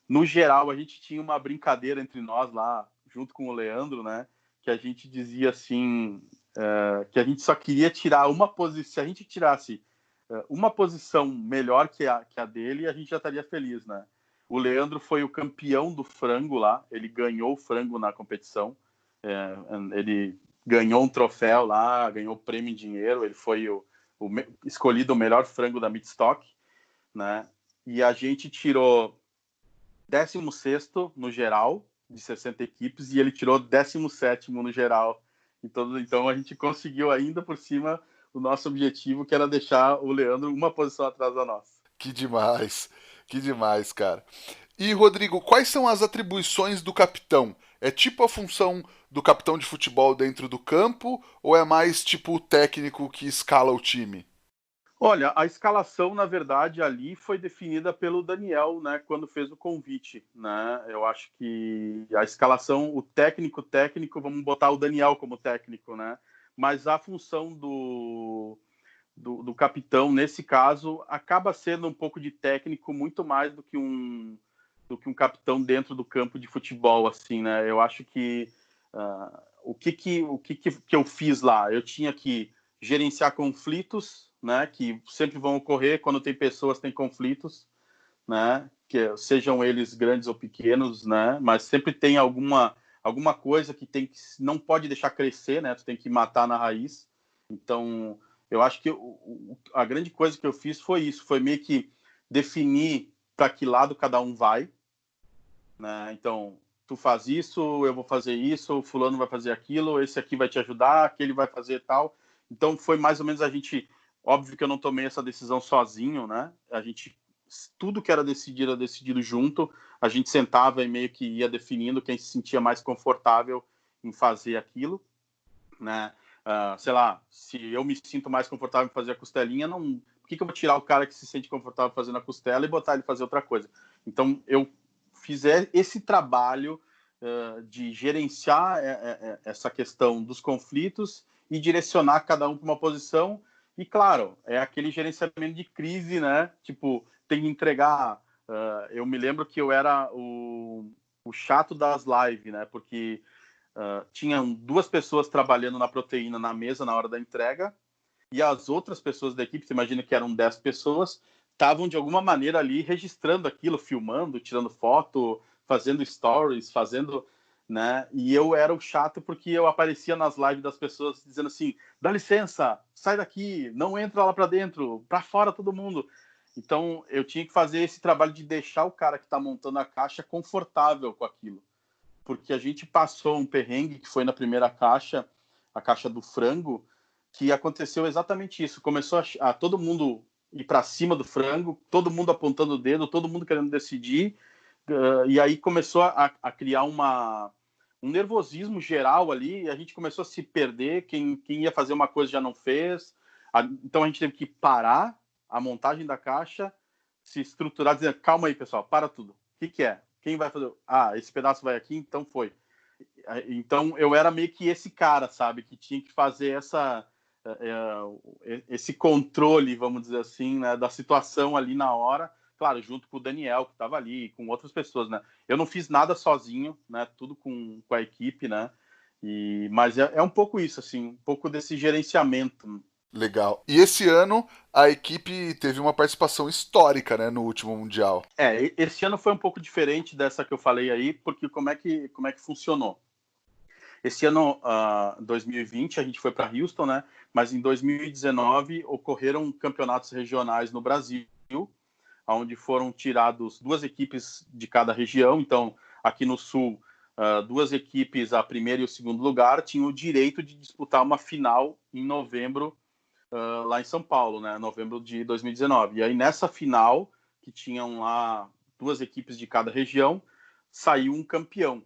No geral, a gente tinha uma brincadeira entre nós lá, junto com o Leandro, né, que a gente dizia assim, que a gente só queria tirar uma posição. Se a gente tirasse uma posição melhor que a dele, a gente já estaria feliz, né? O Leandro foi o campeão do frango lá, ele ganhou o frango na competição, ele ganhou um troféu lá, ganhou prêmio em dinheiro, ele foi escolhido o melhor frango da Meatstock, né? E a gente tirou 16º no geral, de 60 equipes, e ele tirou 17º no geral. Então a gente conseguiu ainda por cima o nosso objetivo, que era deixar o Leandro uma posição atrás da nossa. Que demais, cara. E, Rodrigo, quais são as atribuições do capitão? É tipo a função do capitão de futebol dentro do campo ou é mais tipo o técnico que escala o time? Olha, a escalação, na verdade, ali foi definida pelo Daniel, né, quando fez o convite, né? Eu acho que a escalação, o técnico, vamos botar o Daniel como técnico, né? Mas a função do capitão, nesse caso, acaba sendo um pouco de técnico muito mais do que um capitão dentro do campo de futebol, assim, né? Eu acho que o que eu fiz lá? Eu tinha que gerenciar conflitos, né? Que sempre vão ocorrer quando tem pessoas, tem conflitos, né? Que sejam eles grandes ou pequenos, né? Mas sempre tem alguma coisa que não pode deixar crescer, né? Tu tem que matar na raiz. Então, eu acho que a grande coisa que eu fiz foi isso, foi meio que definir para que lado cada um vai, né? Então, tu faz isso, eu vou fazer isso, o fulano vai fazer aquilo, esse aqui vai te ajudar, aquele vai fazer tal. Então, foi mais ou menos a gente... Óbvio que eu não tomei essa decisão sozinho, né? Tudo que era decidido junto. A gente sentava e meio que ia definindo quem se sentia mais confortável em fazer aquilo, né? Sei lá, se eu me sinto mais confortável em fazer a costelinha, não... Por que eu vou tirar o cara que se sente confortável fazendo a costela e botar ele fazer outra coisa? Então, eu fiz esse trabalho de gerenciar essa questão dos conflitos e direcionar cada um para uma posição. E, claro, é aquele gerenciamento de crise, né? Tipo, tem que entregar... eu me lembro que eu era o chato das lives, né? Porque tinham 2 pessoas trabalhando na proteína na mesa na hora da entrega, e as outras pessoas da equipe, você imagina que eram 10 pessoas, estavam de alguma maneira ali registrando aquilo, filmando, tirando foto, fazendo stories, fazendo, né? E eu era o chato porque eu aparecia nas lives das pessoas dizendo assim: dá licença, sai daqui, não entra lá para dentro, para fora todo mundo. Então eu tinha que fazer esse trabalho de deixar o cara que está montando a caixa confortável com aquilo, porque a gente passou um perrengue que foi na primeira caixa, a caixa do frango, que aconteceu exatamente isso. Começou a todo mundo ir para cima do frango, todo mundo apontando o dedo, todo mundo querendo decidir, e aí começou a criar um nervosismo geral ali, e a gente começou a se perder, quem ia fazer uma coisa já não fez, então a gente teve que parar a montagem da caixa, se estruturar, dizer, calma aí, pessoal, para tudo. O que é? Quem vai fazer? Esse pedaço vai aqui, então foi. Então eu era meio que esse cara, sabe, que tinha que fazer esse controle, vamos dizer assim, né, da situação ali na hora, claro, junto com o Daniel, que estava ali, com outras pessoas, né? Eu não fiz nada sozinho, né? Tudo com a equipe, né? Mas é um pouco isso, assim, um pouco desse gerenciamento. Legal. E esse ano a equipe teve uma participação histórica, né, no último Mundial. Esse ano foi um pouco diferente dessa que eu falei aí, porque como é que funcionou? Esse ano, 2020, a gente foi para Houston, né? Mas em 2019 ocorreram campeonatos regionais no Brasil, onde foram tirados 2 equipes de cada região. Então, aqui no Sul, 2 equipes, a primeira e o segundo lugar, tinham o direito de disputar uma final em novembro, lá em São Paulo, né? Novembro de 2019. E aí, nessa final, que tinham lá 2 equipes de cada região, saiu um campeão,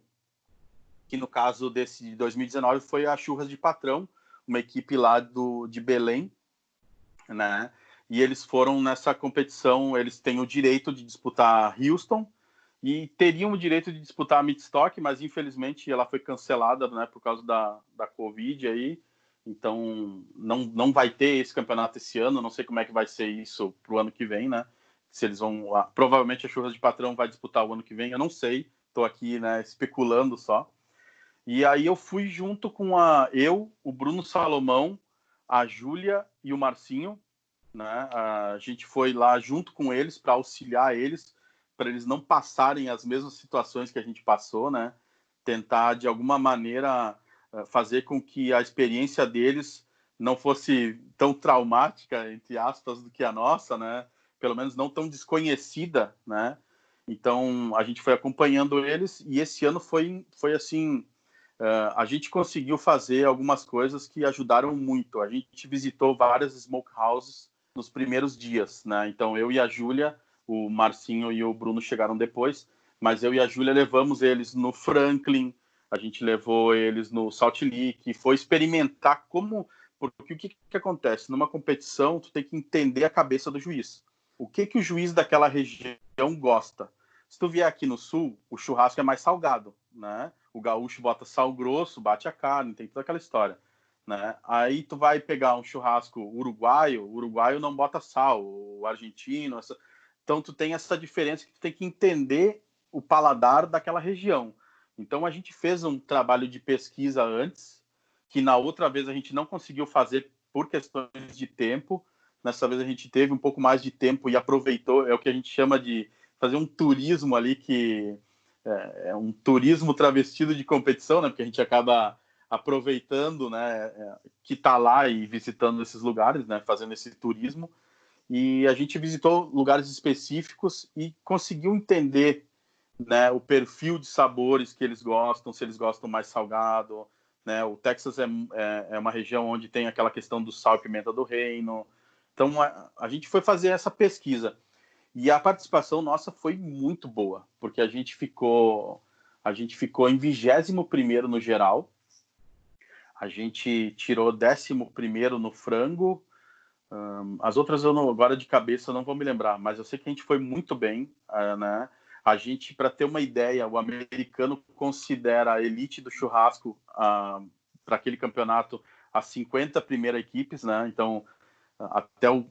que no caso desse de 2019 foi a Churras de Patrão, uma equipe lá de Belém, né? E eles foram nessa competição, eles têm o direito de disputar Houston e teriam o direito de disputar a Midstock, mas infelizmente ela foi cancelada, né, por causa da Covid aí. Então não vai ter esse campeonato esse ano, não sei como é que vai ser isso pro ano que vem, né? Se eles vão, provavelmente a Churras de Patrão vai disputar o ano que vem, eu não sei, estou aqui, né, especulando só. E aí eu fui junto com o Bruno Salomão, a Júlia e o Marcinho, né? A gente foi lá junto com eles para auxiliar eles, para eles não passarem as mesmas situações que a gente passou, né? Tentar de alguma maneira fazer com que a experiência deles não fosse tão traumática, entre aspas, do que a nossa, né? Pelo menos não tão desconhecida, né? Então a gente foi acompanhando eles e esse ano foi assim, a gente conseguiu fazer algumas coisas que ajudaram muito. A gente visitou várias smokehouses nos primeiros dias, né? Então eu e a Júlia, o Marcinho e o Bruno chegaram depois, mas eu e a Júlia levamos eles no Franklin, a gente levou eles no Salt Lake, foi experimentar como, porque o que acontece numa competição, tu tem que entender a cabeça do juiz. O que o juiz daquela região gosta? Se tu vier aqui no sul, o churrasco é mais salgado, né? O gaúcho bota sal grosso, bate a carne, tem toda aquela história, né? Aí tu vai pegar um churrasco uruguaio, o uruguaio não bota sal, o argentino, então tu tem essa diferença que tu tem que entender o paladar daquela região. Então a gente fez um trabalho de pesquisa antes, que na outra vez a gente não conseguiu fazer por questões de tempo. Nessa vez a gente teve um pouco mais de tempo e aproveitou, é o que a gente chama de fazer um turismo ali, que é um turismo travestido de competição, né? Porque a gente acaba aproveitando, né, que está lá e visitando esses lugares, né, fazendo esse turismo. E a gente visitou lugares específicos e conseguiu entender, né, o perfil de sabores que eles gostam, se eles gostam mais salgado, né? O Texas é uma região onde tem aquela questão do sal e pimenta do reino. Então a gente foi fazer essa pesquisa. E a participação nossa foi muito boa, porque a gente ficou em 21º no geral. A gente tirou 11º no frango. As outras eu não, agora de cabeça eu não vou me lembrar, mas eu sei que a gente foi muito bem, né? A gente, para ter uma ideia, o americano considera a elite do churrasco, para aquele campeonato, as 50 primeiras equipes, né? Então até o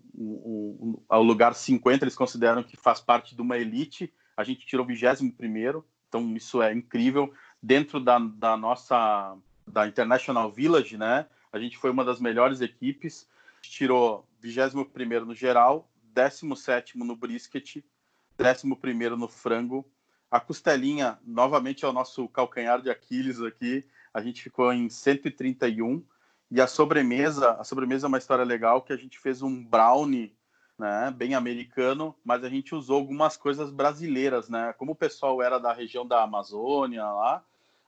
lugar 50 eles consideram que faz parte de uma elite. A gente tirou 21º, então isso é incrível. Dentro da nossa, da International Village, né, a gente foi uma das melhores equipes. Tirou 21º no geral, 17º no brisket, 11º no frango. A costelinha, novamente, é o nosso calcanhar de Aquiles aqui. A gente ficou em 131. E a sobremesa é uma história legal, que a gente fez um brownie, né, bem americano, mas a gente usou algumas coisas brasileiras, né? Como o pessoal era da região da Amazônia lá,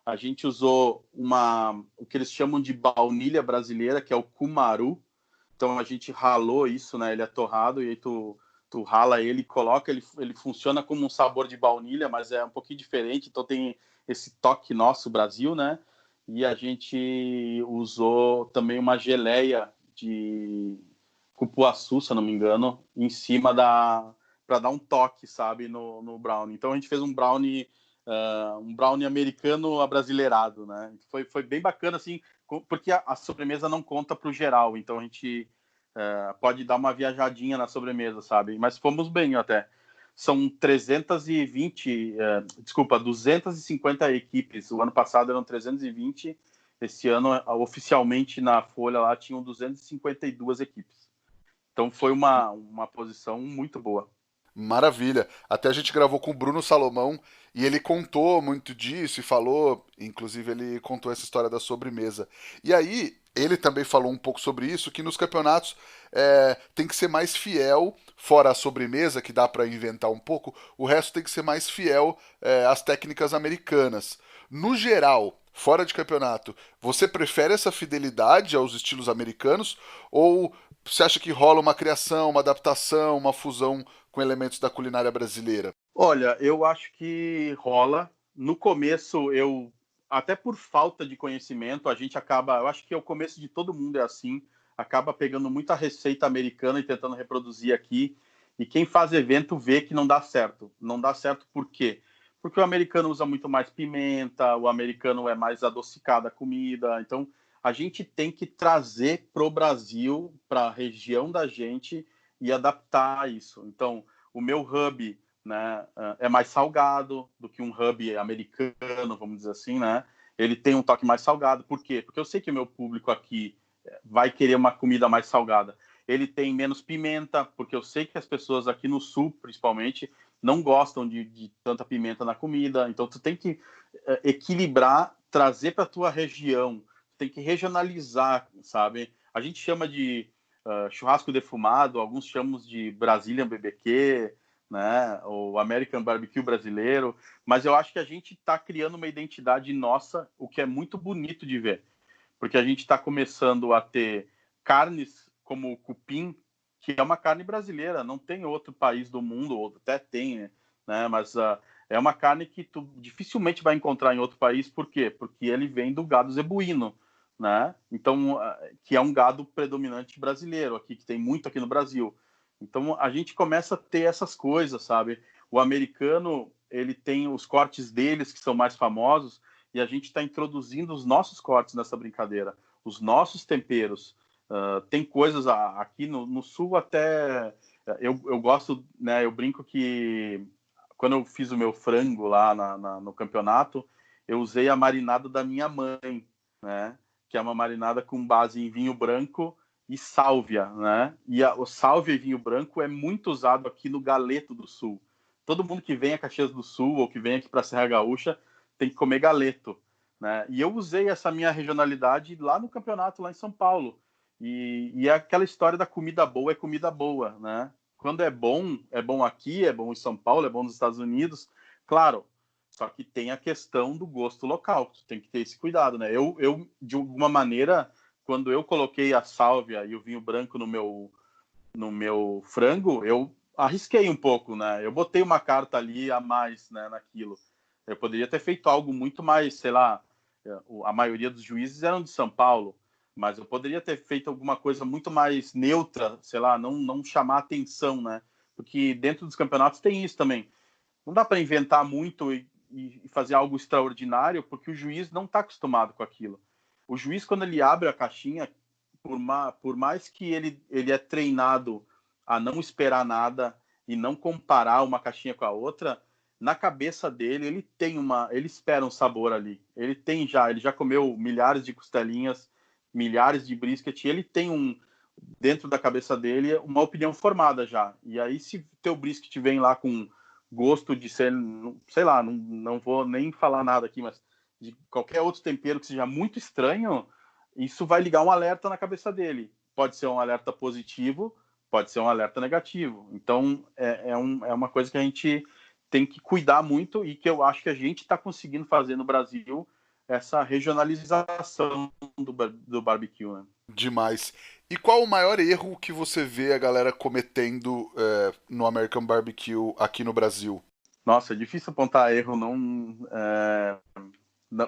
a gente usou o que eles chamam de baunilha brasileira, que é o cumaru. Então a gente ralou isso, né? Ele é torrado e aí tu rala ele e coloca, ele funciona como um sabor de baunilha, mas é um pouquinho diferente, então tem esse toque nosso Brasil, né? E a gente usou também uma geleia de cupuaçu, se eu não me engano, em cima para dar um toque, sabe, no brownie. Então a gente fez um brownie um brownie americano abrasileirado, né? Foi bem bacana, assim, porque a sobremesa não conta para o geral, então a gente pode dar uma viajadinha na sobremesa, sabe? Mas fomos bem até. São 250 equipes. O ano passado eram 320, esse ano, oficialmente, na folha lá, tinham 252 equipes. Então foi uma posição muito boa. Maravilha. Até a gente gravou com o Bruno Salomão e ele contou muito disso e falou, inclusive ele contou essa história da sobremesa. E aí, ele também falou um pouco sobre isso, que nos campeonatos tem que ser mais fiel, fora a sobremesa, que dá para inventar um pouco, o resto tem que ser mais fiel às técnicas americanas. No geral, fora de campeonato, você prefere essa fidelidade aos estilos americanos ou você acha que rola uma criação, uma adaptação, uma fusão com elementos da culinária brasileira? Olha, eu acho que rola. No começo, até por falta de conhecimento, a gente acaba, eu acho que o começo de todo mundo é assim, acaba pegando muita receita americana e tentando reproduzir aqui. E quem faz evento vê que não dá certo. Não dá certo por quê? Porque o americano usa muito mais pimenta, o americano é mais adocicada a comida. Então, a gente tem que trazer para o Brasil, para a região da gente e adaptar isso. Então, o meu hub, né, é mais salgado do que um hub americano, vamos dizer assim, né? Ele tem um toque mais salgado. Por quê? Porque eu sei que o meu público aqui vai querer uma comida mais salgada. Ele tem menos pimenta, porque eu sei que as pessoas aqui no sul, principalmente, não gostam de tanta pimenta na comida. Então, tu tem que equilibrar, trazer para a tua região. Tem que regionalizar, sabe? A gente chama de churrasco defumado, alguns chamam de Brazilian BBQ, né? O American Barbecue brasileiro. Mas eu acho que a gente está criando uma identidade nossa, o que é muito bonito de ver. Porque a gente está começando a ter carnes como o cupim, que é uma carne brasileira, não tem outro país do mundo, ou até tem, né? Mas é uma carne que tu dificilmente vai encontrar em outro país, por quê? Porque ele vem do gado zebuíno, né? Então, que é um gado predominante brasileiro aqui, que tem muito aqui no Brasil. Então, a gente começa a ter essas coisas, sabe? O americano, ele tem os cortes deles, que são mais famosos, e a gente está introduzindo os nossos cortes nessa brincadeira, os nossos temperos. Tem coisas aqui no sul até eu gosto, né? Eu brinco que quando eu fiz o meu frango lá no campeonato, eu usei a marinada da minha mãe, né? Que é uma marinada com base em vinho branco e sálvia, né? E o sálvia e vinho branco é muito usado aqui no Galeto do Sul. Todo mundo que vem a Caxias do Sul ou que vem aqui para a Serra Gaúcha tem que comer galeto, né? E eu usei essa minha regionalidade lá no campeonato, lá em São Paulo. E é aquela história da comida boa é comida boa, né? Quando é bom aqui, é bom em São Paulo, é bom nos Estados Unidos, claro. Só que tem a questão do gosto local, tu tem que ter esse cuidado, né? Eu de alguma maneira, quando eu coloquei a sálvia e o vinho branco no meu frango, eu arrisquei um pouco, né? Eu botei uma carta ali a mais, né, naquilo. Eu poderia ter feito algo muito mais, sei lá, a maioria dos juízes eram de São Paulo, mas eu poderia ter feito alguma coisa muito mais neutra, sei lá, não chamar atenção, né? Porque dentro dos campeonatos tem isso também. Não dá para inventar muito e fazer algo extraordinário, porque o juiz não está acostumado com aquilo. O juiz, quando ele abre a caixinha, por mais que ele é treinado a não esperar nada e não comparar uma caixinha com a outra, na cabeça dele ele espera um sabor ali. Ele já comeu milhares de costelinhas, milhares de brisket, e ele tem dentro da cabeça dele uma opinião formada já. E aí se teu brisket vem lá com gosto de ser, sei lá, não vou nem falar nada aqui, mas de qualquer outro tempero que seja muito estranho, isso vai ligar um alerta na cabeça dele. Pode ser um alerta positivo, pode ser um alerta negativo. Então, é uma coisa que a gente tem que cuidar muito e que eu acho que a gente está conseguindo fazer no Brasil, essa regionalização do barbecue, né? Demais. E qual o maior erro que você vê a galera cometendo no American Barbecue aqui no Brasil? Nossa, é difícil apontar erro,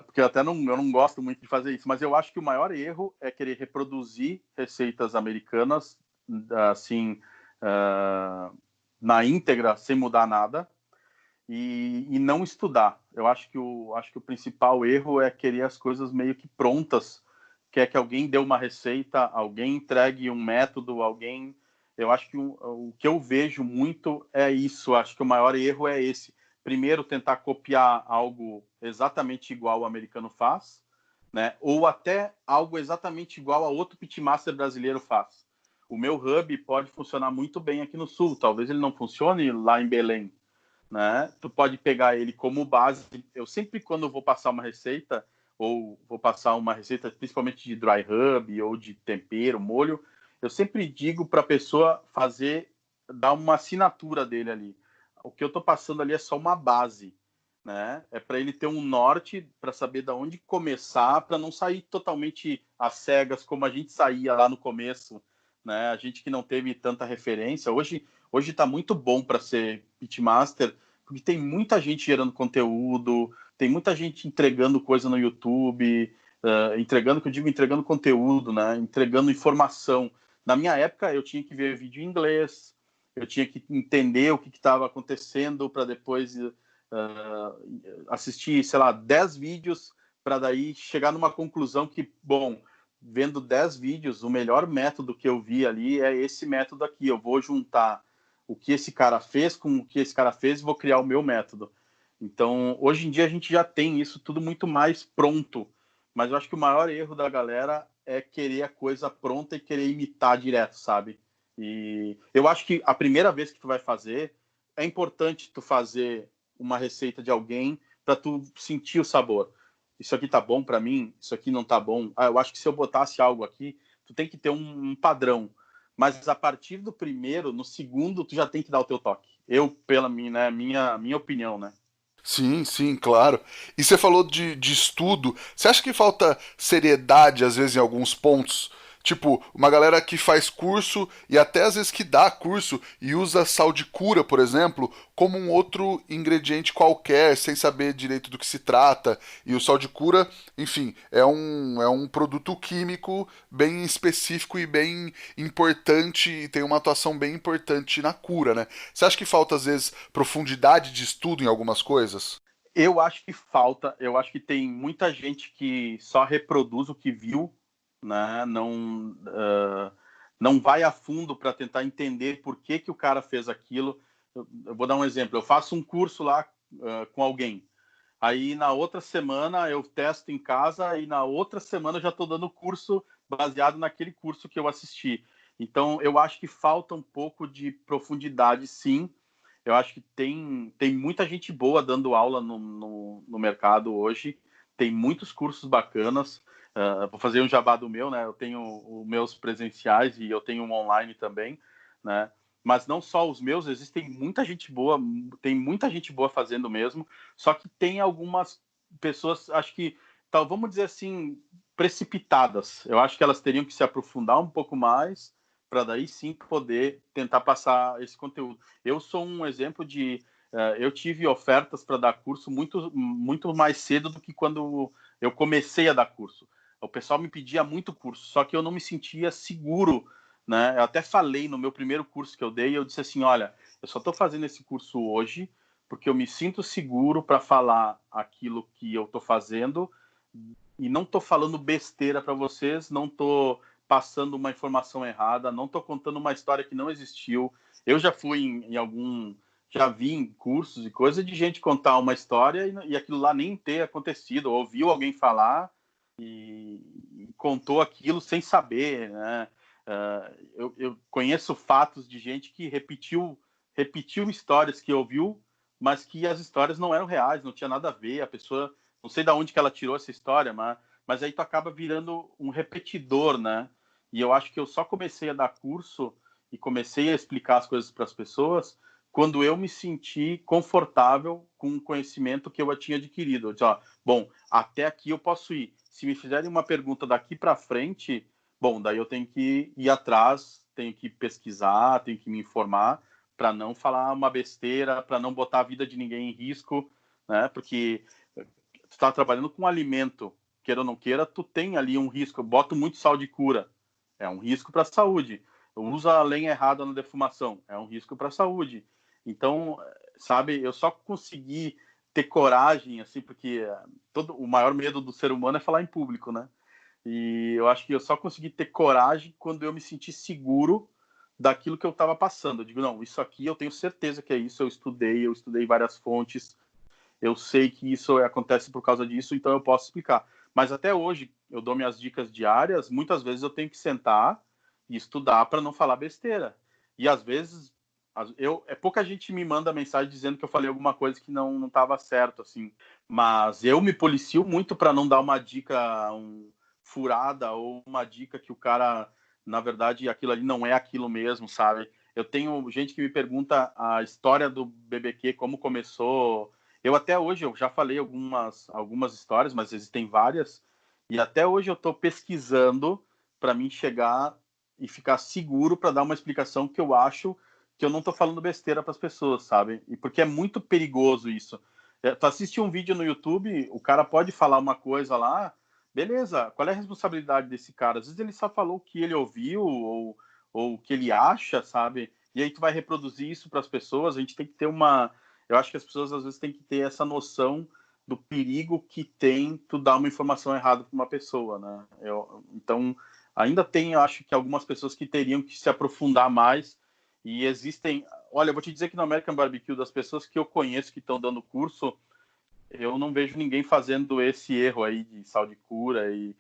porque eu não gosto muito de fazer isso, mas eu acho que o maior erro é querer reproduzir receitas americanas, assim, na íntegra, sem mudar nada. e não estudar. Eu acho que o principal erro é querer as coisas meio que prontas, quer que alguém dê uma receita, alguém entregue um método, alguém... Eu acho que o que eu vejo muito é isso. Eu acho que o maior erro é esse. Primeiro, tentar copiar algo exatamente igual o americano faz, né? Ou até algo exatamente igual a outro pitmaster brasileiro faz. O meu hub pode funcionar muito bem aqui no Sul. Talvez ele não funcione lá em Belém, né? Tu pode pegar ele como base. Eu sempre, quando vou passar uma receita, ou vou passar uma receita principalmente de dry rub ou de tempero, molho, eu sempre digo para a pessoa fazer, dar uma assinatura dele ali. O que eu estou passando ali é só uma base, né? É para ele ter um norte, para saber de onde começar, para não sair totalmente às cegas como a gente saía lá no começo, né? A gente que não teve tanta referência. Hoje está muito bom para ser pitmaster, porque tem muita gente gerando conteúdo, tem muita gente entregando coisa no YouTube, entregando, que eu digo, entregando conteúdo, né? Entregando informação. Na minha época, eu tinha que ver vídeo em inglês, eu tinha que entender o que estava acontecendo para depois assistir, sei lá, 10 vídeos para daí chegar numa conclusão que, bom, vendo 10 vídeos, o melhor método que eu vi ali é esse método aqui. Eu vou juntar o que esse cara fez com o que esse cara fez e vou criar o meu método. Então, hoje em dia a gente já tem isso tudo muito mais pronto, mas eu acho que o maior erro da galera é querer a coisa pronta e querer imitar direto, sabe? E eu acho que a primeira vez que tu vai fazer, é importante tu fazer uma receita de alguém para tu sentir o sabor. Isso aqui tá bom para mim, isso aqui não tá bom. Ah, eu acho que se eu botasse algo aqui, tu tem que ter um padrão. Mas a partir do primeiro, no segundo, tu já tem que dar o teu toque. Eu, pela minha, né, minha opinião, né? Sim, sim, claro. E você falou de estudo. Você acha que falta seriedade, às vezes, em alguns pontos? Tipo, uma galera que faz curso e até às vezes que dá curso e usa sal de cura, por exemplo, como um outro ingrediente qualquer, sem saber direito do que se trata. E o sal de cura, enfim, é um produto químico bem específico e bem importante, e tem uma atuação bem importante na cura, né? Você acha que falta, às vezes, profundidade de estudo em algumas coisas? Eu acho que falta, eu acho que tem muita gente que só reproduz o que viu, né? Não vai a fundo para tentar entender por que, que o cara fez aquilo. Eu vou dar um exemplo. Eu faço um curso lá com alguém. Aí na outra semana eu testo em casa e na outra semana eu já estou dando curso baseado naquele curso que eu assisti. Então eu acho que falta um pouco de profundidade, sim. Eu acho que tem muita gente boa dando aula no mercado hoje. Tem muitos cursos bacanas. Vou fazer um jabá do meu, né? Eu tenho os meus presenciais e eu tenho um online também, né? Mas não só os meus, existem muita gente boa, tem muita gente boa fazendo mesmo. Só que tem algumas pessoas, acho que, tal, vamos dizer assim, precipitadas. Eu acho que elas teriam que se aprofundar um pouco mais para daí sim poder tentar passar esse conteúdo. Eu sou um exemplo de eu tive ofertas para dar curso muito mais cedo do que quando eu comecei a dar curso. O pessoal me pedia muito curso, só que eu não me sentia seguro, né? Eu até falei no meu primeiro curso que eu dei, eu disse assim, olha, eu só estou fazendo esse curso hoje porque eu me sinto seguro para falar aquilo que eu estou fazendo e não estou falando besteira para vocês, não estou passando uma informação errada, não estou contando uma história que não existiu. Eu já fui em algum, já vi em cursos e coisa de gente contar uma história e aquilo lá nem ter acontecido, ouviu alguém falar e contou aquilo sem saber, né? Eu conheço fatos de gente que repetiu histórias que ouviu, mas que as histórias não eram reais, não tinha nada a ver, a pessoa, não sei de onde que ela tirou essa história, mas aí tu acaba virando um repetidor, né? E eu acho que eu só comecei a dar curso e comecei a explicar as coisas para as pessoas quando eu me senti confortável com o conhecimento que eu tinha adquirido. Eu disse, ó, bom, até aqui eu posso ir. Se me fizerem uma pergunta daqui para frente, bom, daí eu tenho que ir atrás, tenho que pesquisar, tenho que me informar para não falar uma besteira, para não botar a vida de ninguém em risco, né? Porque tu está trabalhando com alimento, queira ou não queira, tu tem ali um risco. Eu boto muito sal de cura, é um risco para a saúde. Usa a lenha errada na defumação, é um risco para a saúde. Então, sabe, eu só consegui ter coragem, assim, porque o maior medo do ser humano é falar em público, né? E eu acho que eu só consegui ter coragem quando eu me senti seguro daquilo que eu estava passando. Eu digo, não, isso aqui eu tenho certeza que é isso, eu estudei várias fontes, eu sei que isso acontece por causa disso, então eu posso explicar. Mas até hoje, eu dou minhas dicas diárias, muitas vezes eu tenho que sentar e estudar para não falar besteira. E às vezes, pouca gente me manda mensagem dizendo que eu falei alguma coisa que não estava certo, assim. Mas eu me policio muito para não dar uma dica furada ou uma dica que o cara, na verdade, aquilo ali não é aquilo mesmo, sabe? Eu tenho gente que me pergunta a história do BBQ, como começou. Eu até hoje, eu já falei algumas histórias, mas existem várias. E até hoje eu estou pesquisando para mim chegar e ficar seguro para dar uma explicação que eu acho que eu não estou falando besteira para as pessoas, sabe? E porque é muito perigoso isso. Tu assiste um vídeo no YouTube, o cara pode falar uma coisa lá, beleza, qual é a responsabilidade desse cara? Às vezes ele só falou o que ele ouviu ou o que ele acha, sabe? E aí tu vai reproduzir isso para as pessoas, a gente tem que ter uma... Eu acho que as pessoas às vezes têm que ter essa noção do perigo que tem tu dar uma informação errada para uma pessoa, né? Então, ainda tem, eu acho que algumas pessoas que teriam que se aprofundar mais e existem... Olha, eu vou te dizer que no American Barbecue, das pessoas que eu conheço que estão dando curso, eu não vejo ninguém fazendo esse erro aí de sal de cura e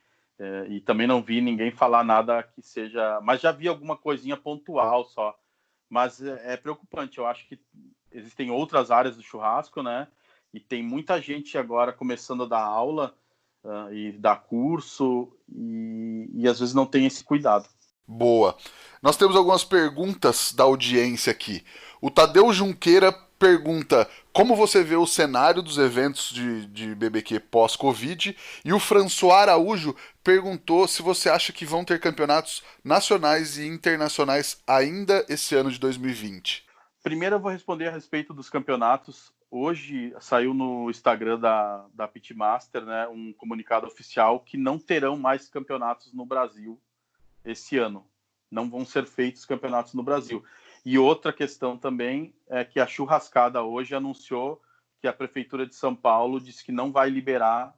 também não vi ninguém falar nada que seja... Mas já vi alguma coisinha pontual só. Mas é preocupante, eu acho que existem outras áreas do churrasco, né? E tem muita gente agora começando a dar aula e dar curso e às vezes não tem esse cuidado. Boa. Nós temos algumas perguntas da audiência aqui. O Tadeu Junqueira pergunta como você vê o cenário dos eventos de BBQ pós-Covid. E o François Araújo perguntou se você acha que vão ter campeonatos nacionais e internacionais ainda esse ano de 2020. Primeiro eu vou responder a respeito dos campeonatos. Hoje saiu no Instagram da Pitmaster, né, um comunicado oficial que não terão mais campeonatos no Brasil esse ano. Não vão ser feitos campeonatos no Brasil. E outra questão também é que a Churrascada hoje anunciou que a Prefeitura de São Paulo disse que não vai liberar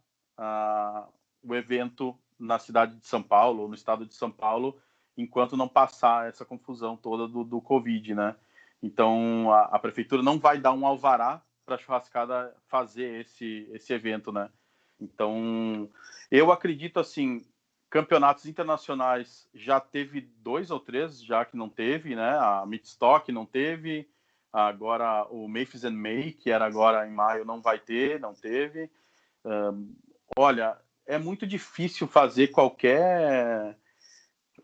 o evento na cidade de São Paulo, ou no estado de São Paulo, enquanto não passar essa confusão toda do Covid, né? Então, a Prefeitura não vai dar um alvará para a Churrascada fazer esse evento, né? Então, eu acredito, assim, campeonatos internacionais já teve 2 ou 3, já que não teve, né? A Midstock não teve, agora o Memphis and May, que era agora em maio, não teve. Olha, é muito difícil fazer qualquer...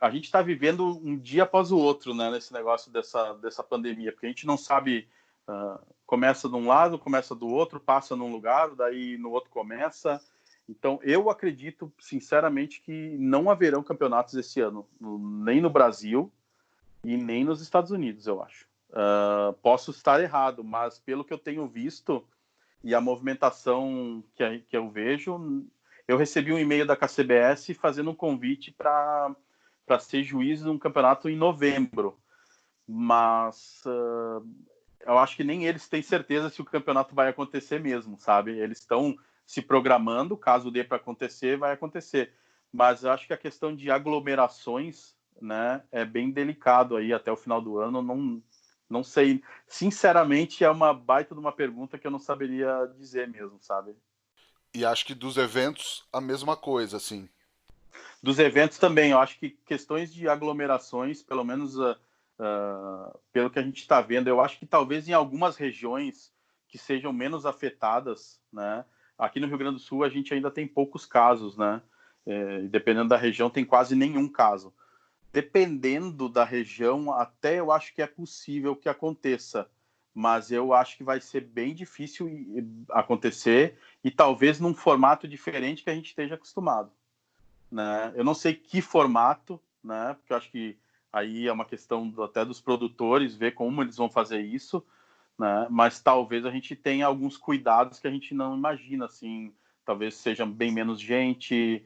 A gente está vivendo um dia após o outro, né? Nesse negócio dessa pandemia, porque a gente não sabe... começa de um lado, começa do outro, passa num lugar, daí no outro começa... Então, eu acredito, sinceramente, que não haverão campeonatos esse ano, nem no Brasil e nem nos Estados Unidos, eu acho. Posso estar errado, mas pelo que eu tenho visto e a movimentação que eu vejo, eu recebi um e-mail da KCBS fazendo um convite para ser juiz de um campeonato em novembro. Mas eu acho que nem eles têm certeza se o campeonato vai acontecer mesmo, sabe? Eles estão se programando, caso dê para acontecer, vai acontecer. Mas eu acho que a questão de aglomerações, né, é bem delicado aí até o final do ano. Não sei. Sinceramente, é uma baita de uma pergunta que eu não saberia dizer mesmo, sabe? E acho que dos eventos, a mesma coisa, assim. Dos eventos também, eu acho que questões de aglomerações, pelo menos pelo que a gente está vendo, eu acho que talvez em algumas regiões que sejam menos afetadas, né? Aqui no Rio Grande do Sul a gente ainda tem poucos casos, né? Dependendo da região, tem quase nenhum caso. Dependendo da região, até eu acho que é possível que aconteça, mas eu acho que vai ser bem difícil acontecer e talvez num formato diferente que a gente esteja acostumado, né? Eu não sei que formato, né? Porque eu acho que aí é uma questão até dos produtores ver como eles vão fazer isso, né? Mas talvez a gente tenha alguns cuidados que a gente não imagina, assim, talvez seja bem menos gente,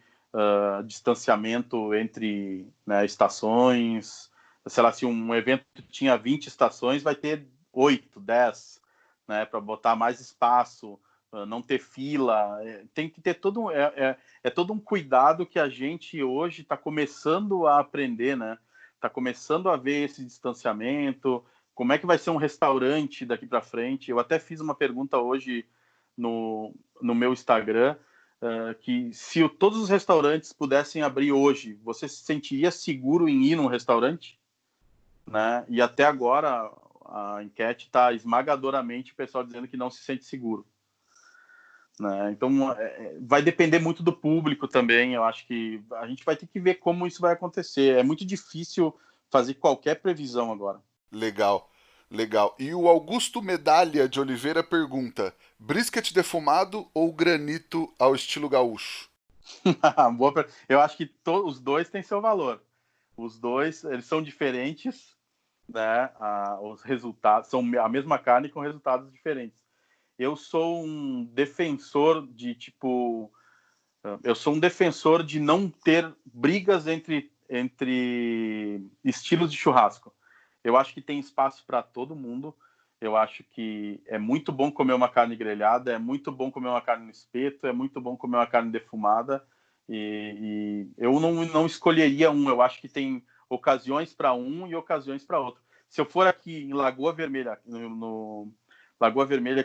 distanciamento entre, né, estações, sei lá, se um evento tinha 20 estações, vai ter 8, 10, né, para botar mais espaço, não ter fila, tem que ter todo um cuidado que a gente hoje está começando a aprender, né? Está começando a ver esse distanciamento, como é que vai ser um restaurante daqui para frente. Eu até fiz uma pergunta hoje no meu Instagram, que se todos os restaurantes pudessem abrir hoje, você se sentiria seguro em ir num restaurante? Né? E até agora a enquete está esmagadoramente o pessoal dizendo que não se sente seguro. Né? Então vai depender muito do público também. Eu acho que a gente vai ter que ver como isso vai acontecer. É muito difícil fazer qualquer previsão agora. Legal, legal. E o Augusto Medalha de Oliveira pergunta: brisket defumado ou granito ao estilo gaúcho? Eu acho que os dois têm seu valor. Os dois, eles são diferentes, né? Os resultados são a mesma carne com resultados diferentes. Eu sou um defensor de não ter brigas entre estilos de churrasco. Eu acho que tem espaço para todo mundo. Eu acho que é muito bom comer uma carne grelhada, é muito bom comer uma carne no espeto, é muito bom comer uma carne defumada. E eu não escolheria um. Eu acho que tem ocasiões para um e ocasiões para outro. Se eu for aqui em Lagoa Vermelha, Lagoa Vermelha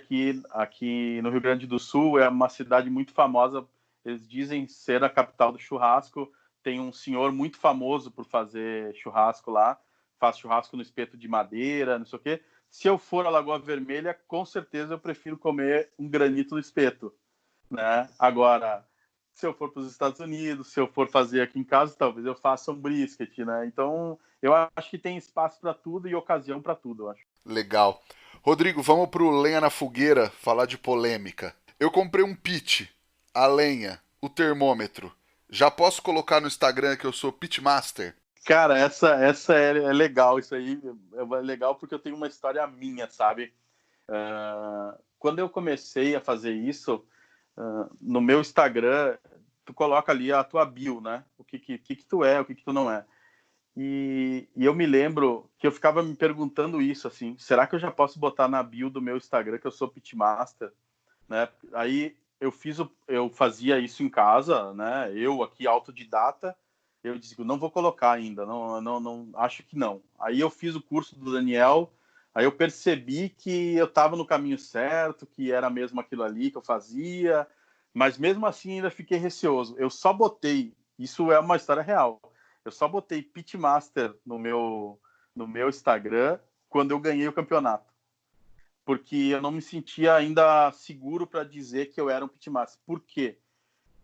aqui no Rio Grande do Sul, é uma cidade muito famosa. Eles dizem ser a capital do churrasco. Tem um senhor muito famoso por fazer churrasco lá. Faz churrasco no espeto de madeira, não sei o quê. Se eu for à Lagoa Vermelha, com certeza eu prefiro comer um granito no espeto, né? Agora, se eu for para os Estados Unidos, se eu for fazer aqui em casa, talvez eu faça um brisket, né? Então, eu acho que tem espaço para tudo e ocasião para tudo, eu acho. Legal. Rodrigo, vamos pro Lenha na Fogueira falar de polêmica. Eu comprei um pit, a lenha, o termômetro. Já posso colocar no Instagram que eu sou pitmaster? Cara, essa é legal, isso aí é legal porque eu tenho uma história minha, sabe? Quando eu comecei a fazer isso, no meu Instagram, tu coloca ali a tua bio, né? O que tu é, o que tu não é. E eu me lembro que eu ficava me perguntando isso, assim, será que eu já posso botar na bio do meu Instagram que eu sou pitmaster? Né? Aí eu fazia isso em casa, né? Eu aqui autodidata, eu disse que não vou colocar ainda, não, acho que não. Aí eu fiz o curso do Daniel, aí eu percebi que eu estava no caminho certo, que era mesmo aquilo ali que eu fazia, mas mesmo assim ainda fiquei receoso. Eu só botei, isso é uma história real, eu só botei Pitmaster no meu Instagram quando eu ganhei o campeonato, porque eu não me sentia ainda seguro para dizer que eu era um pitmaster. Por quê?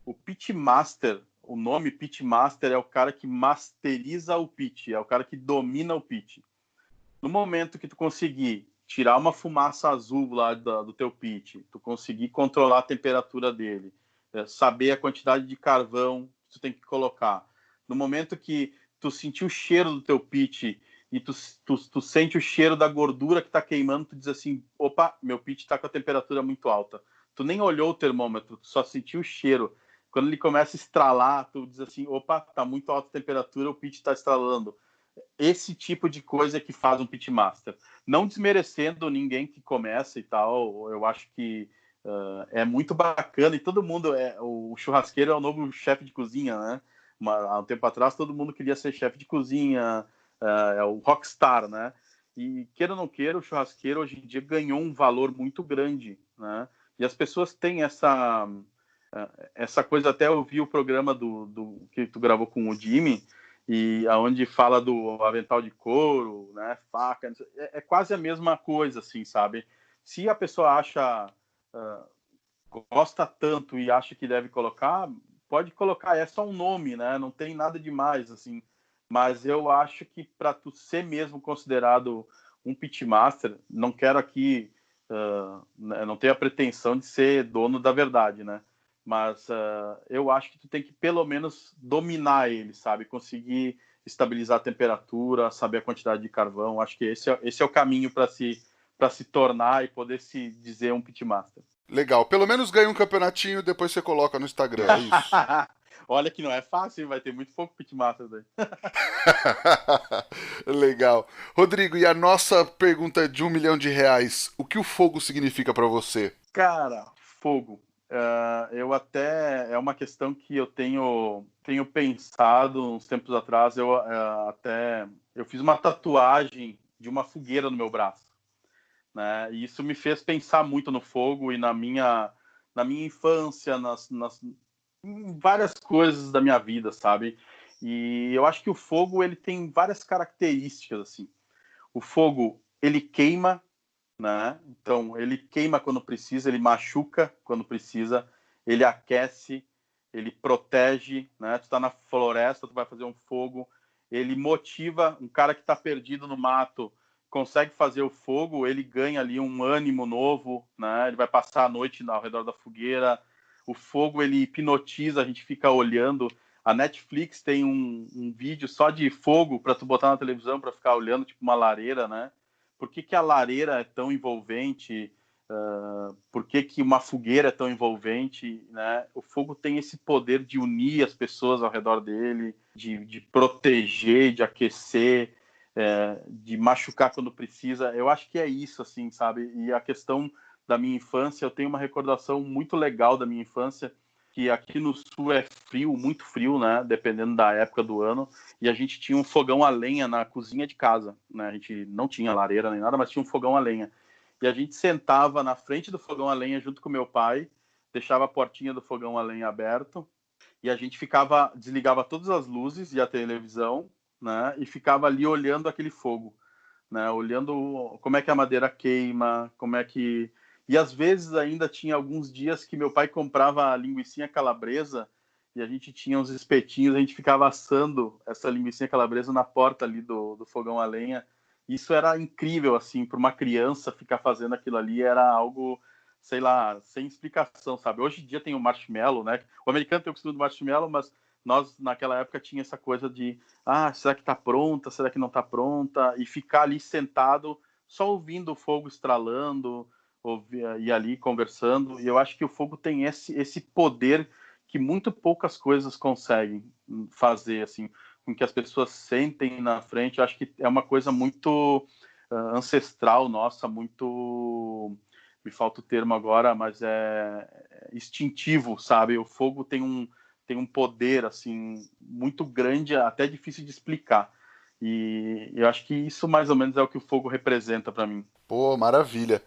O pitmaster, o nome pitmaster é o cara que masteriza o pit, é o cara que domina o pit. No momento que tu conseguir tirar uma fumaça azul lá do teu pit, tu conseguir controlar a temperatura dele, saber a quantidade de carvão que tu tem que colocar. No momento que tu sentir o cheiro do teu pit e tu sente o cheiro da gordura que está queimando, tu diz assim, opa, meu pit está com a temperatura muito alta. Tu nem olhou o termômetro, tu só sentiu o cheiro. Quando ele começa a estralar, tu diz assim, opa, tá muito alta a temperatura, o pit está estralando. Esse tipo de coisa que faz um pitmaster. Não desmerecendo ninguém que começa e tal, eu acho que é muito bacana e todo mundo, o churrasqueiro é o novo chefe de cozinha, né? Há um tempo atrás todo mundo queria ser chefe de cozinha, é o rockstar, né? E queira ou não queira, o churrasqueiro hoje em dia ganhou um valor muito grande, né? E as pessoas têm essa coisa. Até eu vi o programa do que tu gravou com o Jimmy, e aonde fala do avental de couro, né, faca, quase a mesma coisa, assim, sabe? Se a pessoa gosta tanto e acha que deve colocar, pode colocar, é só um nome, né? Não tem nada demais, assim. Mas eu acho que para tu ser mesmo considerado um pitmaster, não quero aqui, não tenho a pretensão de ser dono da verdade, né? Mas eu acho que tu tem que pelo menos dominar ele, sabe? Conseguir estabilizar a temperatura, saber a quantidade de carvão. Acho que esse é o caminho para se tornar e poder se dizer um pitmaster. Legal. Pelo menos ganha um campeonatinho e depois você coloca no Instagram, é isso? Olha que não é fácil, hein? Vai ter muito pouco pitmaster daí. Legal. Rodrigo, e a nossa pergunta de R$ 1 milhão: o que o fogo significa para você? Cara, fogo. Eu até... É uma questão que eu tenho pensado uns tempos atrás. Eu fiz uma tatuagem de uma fogueira no meu braço, né? E isso me fez pensar muito no fogo e na minha infância, em várias coisas da minha vida, sabe? E eu acho que o fogo, ele tem várias características, assim. O fogo, ele queima, né? Então, ele queima quando precisa, ele machuca quando precisa, ele aquece, ele protege, né? Tu tá na floresta, tu vai fazer um fogo, ele motiva um cara que tá perdido no mato, consegue fazer o fogo, ele ganha ali um ânimo novo, né? Ele vai passar a noite ao redor da fogueira. O fogo, ele hipnotiza, a gente fica olhando. A Netflix tem um vídeo só de fogo para tu botar na televisão para ficar olhando, tipo uma lareira, né? Por que a lareira é tão envolvente? Por que uma fogueira é tão envolvente? Né? O fogo tem esse poder de unir as pessoas ao redor dele, de proteger, de aquecer, de machucar quando precisa. Eu acho que é isso, assim, sabe? E a questão da minha infância, eu tenho uma recordação muito legal da minha infância, que aqui no sul é frio, muito frio, né? Dependendo da época do ano. E a gente tinha um fogão a lenha na cozinha de casa, né? A gente não tinha lareira nem nada, mas tinha um fogão a lenha. E a gente sentava na frente do fogão a lenha junto com meu pai, deixava a portinha do fogão a lenha aberto, e a gente desligava todas as luzes e a televisão, né? E ficava ali olhando aquele fogo, né? Olhando como é que a madeira queima, como é que... E às vezes ainda tinha alguns dias que meu pai comprava linguicinha calabresa e a gente tinha uns espetinhos, a gente ficava assando essa linguicinha calabresa na porta ali do fogão a lenha. Isso era incrível, assim, para uma criança ficar fazendo aquilo ali era algo, sei lá, sem explicação, sabe? Hoje em dia tem o marshmallow, né? O americano tem o costume do marshmallow, mas nós, naquela época, tinha essa coisa de será que está pronta? Será que não está pronta? E ficar ali sentado, só ouvindo o fogo estralando, e ali conversando. E eu acho que o fogo tem esse poder que muito poucas coisas conseguem fazer, assim, com que as pessoas sentem na frente. Eu acho que é uma coisa muito ancestral nossa, muito... Me falta o termo agora, mas é instintivo, sabe? O fogo tem um poder assim muito grande, até difícil de explicar. E eu acho que isso mais ou menos é o que o fogo representa para mim. Pô, maravilha.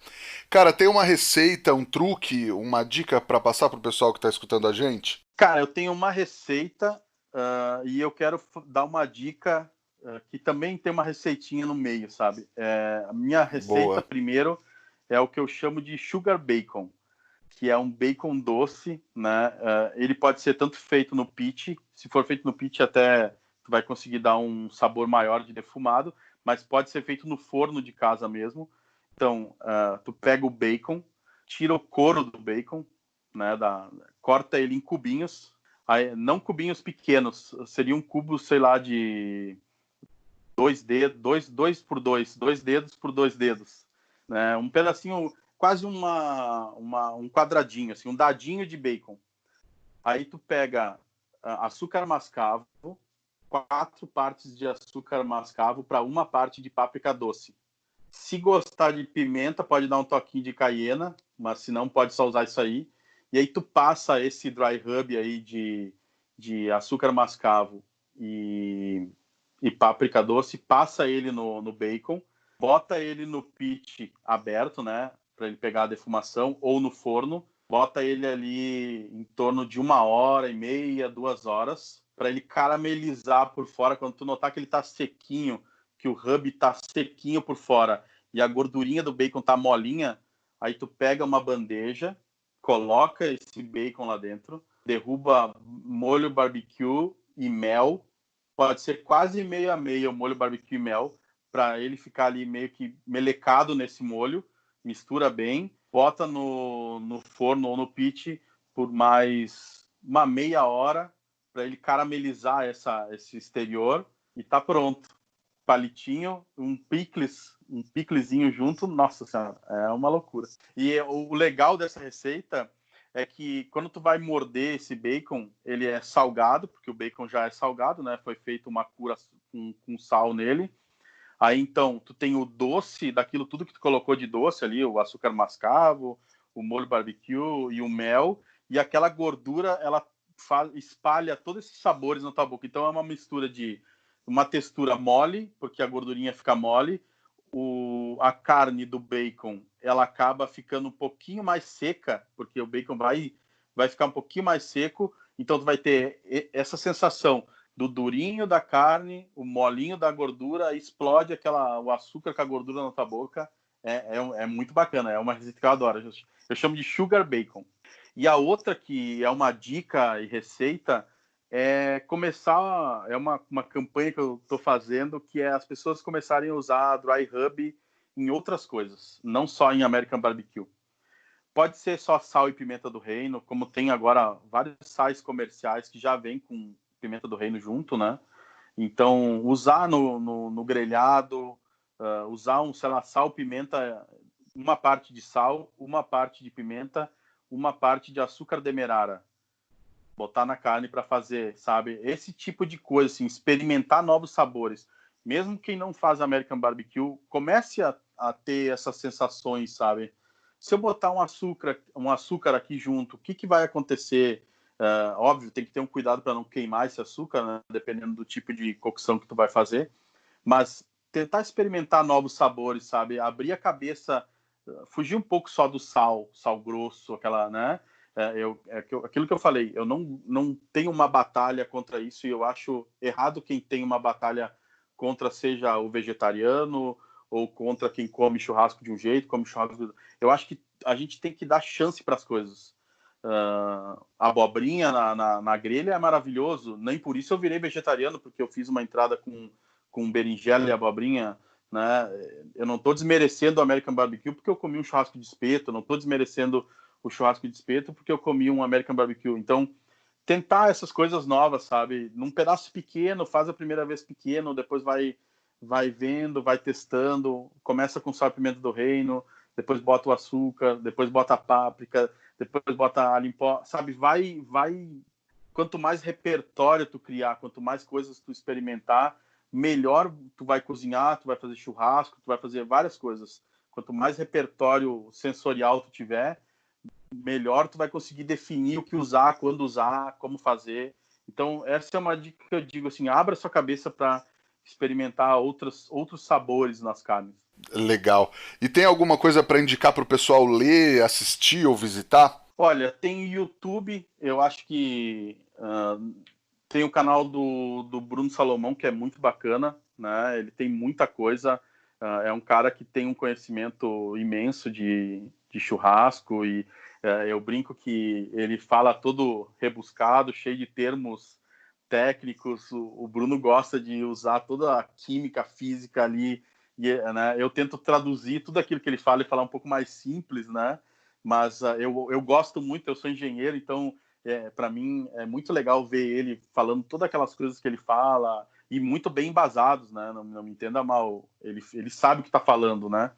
Cara, tem uma receita, um truque, uma dica para passar pro pessoal que tá escutando a gente? Cara, eu tenho uma receita e eu quero dar uma dica que também tem uma receitinha no meio, sabe? A minha receita, Boa. primeiro, é o que eu chamo de sugar bacon, que é um bacon doce, né? Ele pode ser tanto feito no pitch, se for feito no pitch até tu vai conseguir dar um sabor maior de defumado, mas pode ser feito no forno de casa mesmo. Então, tu pega o bacon, tira o couro do bacon, né? Corta ele em cubinhos, aí, não cubinhos pequenos, seria um cubo, sei lá, de 2 dedos, dois dedos por 2 dedos, né? Um pedacinho, quase um quadradinho, assim, um dadinho de bacon. Aí tu pega açúcar mascavo, 4 partes de açúcar mascavo para uma parte de páprica doce. Se gostar de pimenta, pode dar um toquinho de caiena, mas se não, pode só usar isso aí. E aí tu passa esse dry rub aí de açúcar mascavo e páprica doce, passa ele no bacon, bota ele no pit aberto, né, para ele pegar a defumação, ou no forno, bota ele ali em torno de 1h30, 2 horas, para ele caramelizar por fora. Quando tu notar que ele tá sequinho, que o rub tá sequinho por fora e a gordurinha do bacon tá molinha, aí tu pega uma bandeja, coloca esse bacon lá dentro, derruba molho barbecue e mel, pode ser quase meio a meio o molho barbecue e mel, para ele ficar ali meio que melecado nesse molho, mistura bem, bota no forno ou no pit por mais uma meia hora para ele caramelizar esse exterior e tá pronto. Palitinho, um piclezinho junto, nossa senhora, é uma loucura. E o legal dessa receita é que quando tu vai morder esse bacon, ele é salgado, porque o bacon já é salgado, né? Foi feita uma cura com sal nele. Aí, então, tu tem o doce daquilo tudo que tu colocou de doce ali, o açúcar mascavo, o molho barbecue e o mel, e aquela gordura, ela espalha todos esses sabores na tua boca. Então, é uma mistura de uma textura mole, porque a gordurinha fica mole, a carne do bacon, ela acaba ficando um pouquinho mais seca, porque o bacon vai ficar um pouquinho mais seco, então tu vai ter essa sensação do durinho da carne, o molinho da gordura, explode o açúcar com a gordura na tua boca. É muito bacana, é uma receita que eu adoro. Eu chamo de sugar bacon. E a outra que é uma dica e receita é começar, é uma campanha que eu estou fazendo, que é as pessoas começarem a usar dry rub em outras coisas, não só em American Barbecue. Pode ser só sal e pimenta do reino, como tem agora vários sais comerciais que já vêm com pimenta do reino junto, né? Então, usar no grelhado, usar sei lá, sal, pimenta, uma parte de sal, uma parte de pimenta, uma parte de açúcar demerara. Botar na carne para fazer, sabe? Esse tipo de coisa, assim, experimentar novos sabores. Mesmo quem não faz American Barbecue, comece a ter essas sensações, sabe? Se eu botar um açúcar aqui junto, o que vai acontecer? Óbvio, tem que ter um cuidado para não queimar esse açúcar, né? Dependendo do tipo de cocção que tu vai fazer. Mas tentar experimentar novos sabores, sabe? Abrir a cabeça, fugir um pouco só do sal grosso, aquela, né? Aquilo que eu falei, eu não tenho uma batalha contra isso, e eu acho errado quem tem uma batalha contra, seja o vegetariano ou contra quem come churrasco de um jeito, come churrasco. Eu acho que a gente tem que dar chance para as coisas. A abobrinha na grelha é maravilhoso, nem por isso eu virei vegetariano, porque eu fiz uma entrada com berinjela e abobrinha, né? Eu não estou desmerecendo o American Barbecue porque eu comi um churrasco de espeto, não estou desmerecendo o churrasco de espeto porque eu comi um American Barbecue. Então, tentar essas coisas novas, sabe? Num pedaço pequeno, faz a primeira vez pequeno, depois vai vendo, vai testando, começa com sal e pimenta do reino, depois bota o açúcar, depois bota a páprica, depois bota alho em pó, sabe? Quanto mais repertório tu criar, quanto mais coisas tu experimentar, melhor tu vai cozinhar, tu vai fazer churrasco, tu vai fazer várias coisas. Quanto mais repertório sensorial tu tiver, melhor tu vai conseguir definir o que usar, quando usar, como fazer. Então, essa é uma dica que eu digo assim, abra sua cabeça para experimentar outros sabores nas carnes. Legal. E tem alguma coisa para indicar para o pessoal ler, assistir ou visitar? Olha, tem YouTube, eu acho que tem o canal do Bruno Salomão, que é muito bacana, né? Ele tem muita coisa, é um cara que tem um conhecimento imenso de churrasco, e eu brinco que ele fala todo rebuscado, cheio de termos técnicos. O Bruno gosta de usar toda a química, física ali, e, né, eu tento traduzir tudo aquilo que ele fala e falar um pouco mais simples, né? Mas eu gosto muito, eu sou engenheiro, então para mim é muito legal ver ele falando todas aquelas coisas que ele fala, e muito bem embasados, né? Não me entenda mal, ele sabe o que está falando, né?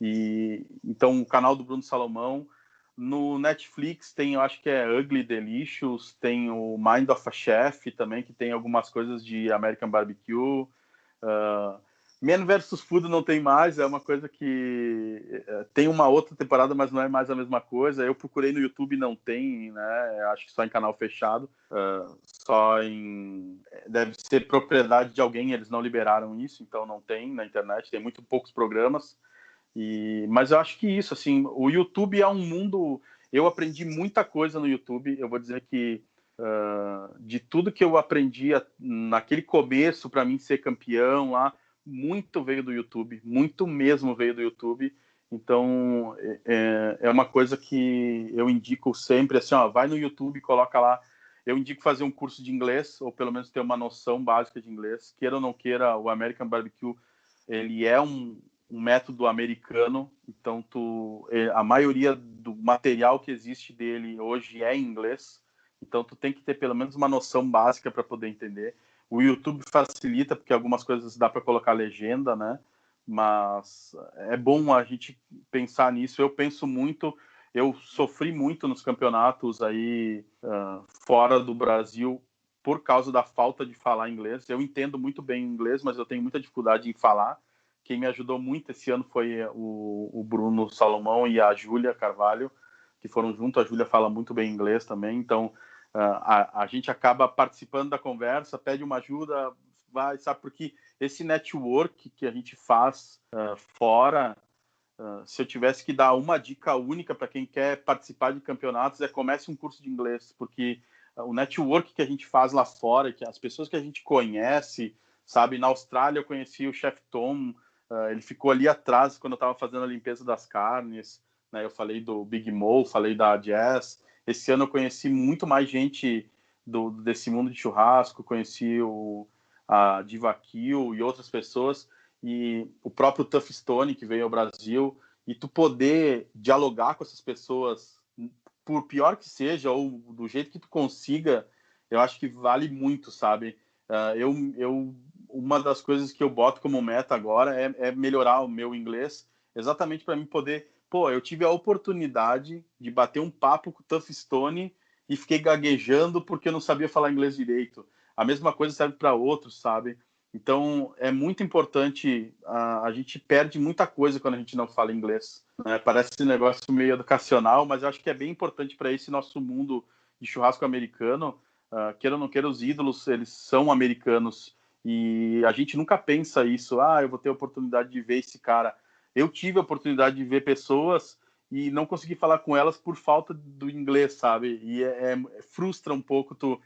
E então o canal do Bruno Salomão. No Netflix tem, eu acho que é Ugly Delicious, tem o Mind of a Chef também, que tem algumas coisas de American Barbecue. Man vs Food não tem mais, é uma coisa que tem uma outra temporada, mas não é mais a mesma coisa. Eu procurei no YouTube, não tem, né? Acho que só em canal fechado, deve ser propriedade de alguém, eles não liberaram isso, então não tem na internet, tem muito poucos programas. Mas eu acho que isso, assim, o YouTube é um mundo. Eu aprendi muita coisa no YouTube. Eu vou dizer que de tudo que eu aprendi naquele começo para mim ser campeão lá, muito veio do YouTube, muito mesmo veio do YouTube. Então é uma coisa que eu indico sempre, assim, ó, vai no YouTube, coloca lá. Eu indico fazer um curso de inglês, ou pelo menos ter uma noção básica de inglês. Queira ou não queira, o American Barbecue, ele é um método americano, então a maioria do material que existe dele hoje é em inglês, então tu tem que ter pelo menos uma noção básica para poder entender. O YouTube facilita, porque algumas coisas dá para colocar legenda, né? Mas é bom a gente pensar nisso. Eu penso muito, eu sofri muito nos campeonatos aí fora do Brasil por causa da falta de falar inglês. Eu entendo muito bem inglês, mas eu tenho muita dificuldade em falar. Quem me ajudou muito esse ano foi o Bruno Salomão e a Júlia Carvalho, que foram juntos. A Júlia fala muito bem inglês também, então a gente acaba participando da conversa, pede uma ajuda, vai, sabe? Porque esse network que a gente faz fora, se eu tivesse que dar uma dica única para quem quer participar de campeonatos, comece um curso de inglês, porque o network que a gente faz lá fora, que as pessoas que a gente conhece, sabe? Na Austrália eu conheci o Chef Tom, ele ficou ali atrás quando eu estava fazendo a limpeza das carnes, né? Eu falei do Big Mo, falei da Jazz. Esse ano eu conheci muito mais gente desse mundo de churrasco, conheci a Diva Kill e outras pessoas, e o próprio Tough Stone, que veio ao Brasil, e tu poder dialogar com essas pessoas, por pior que seja, ou do jeito que tu consiga, eu acho que vale muito, sabe? Uma das coisas que eu boto como meta agora é melhorar o meu inglês, exatamente para mim poder... Pô, eu tive a oportunidade de bater um papo com o Tough Stone e fiquei gaguejando porque eu não sabia falar inglês direito. A mesma coisa serve para outros, sabe? Então, é muito importante, a gente perde muita coisa quando a gente não fala inglês, né? Parece um negócio meio educacional, mas eu acho que é bem importante para esse nosso mundo de churrasco americano. Queira ou não queira, os ídolos, eles são americanos, e a gente nunca pensa isso, eu vou ter a oportunidade de ver esse cara. Eu tive a oportunidade de ver pessoas e não consegui falar com elas por falta do inglês, sabe? E frustra um pouco, tô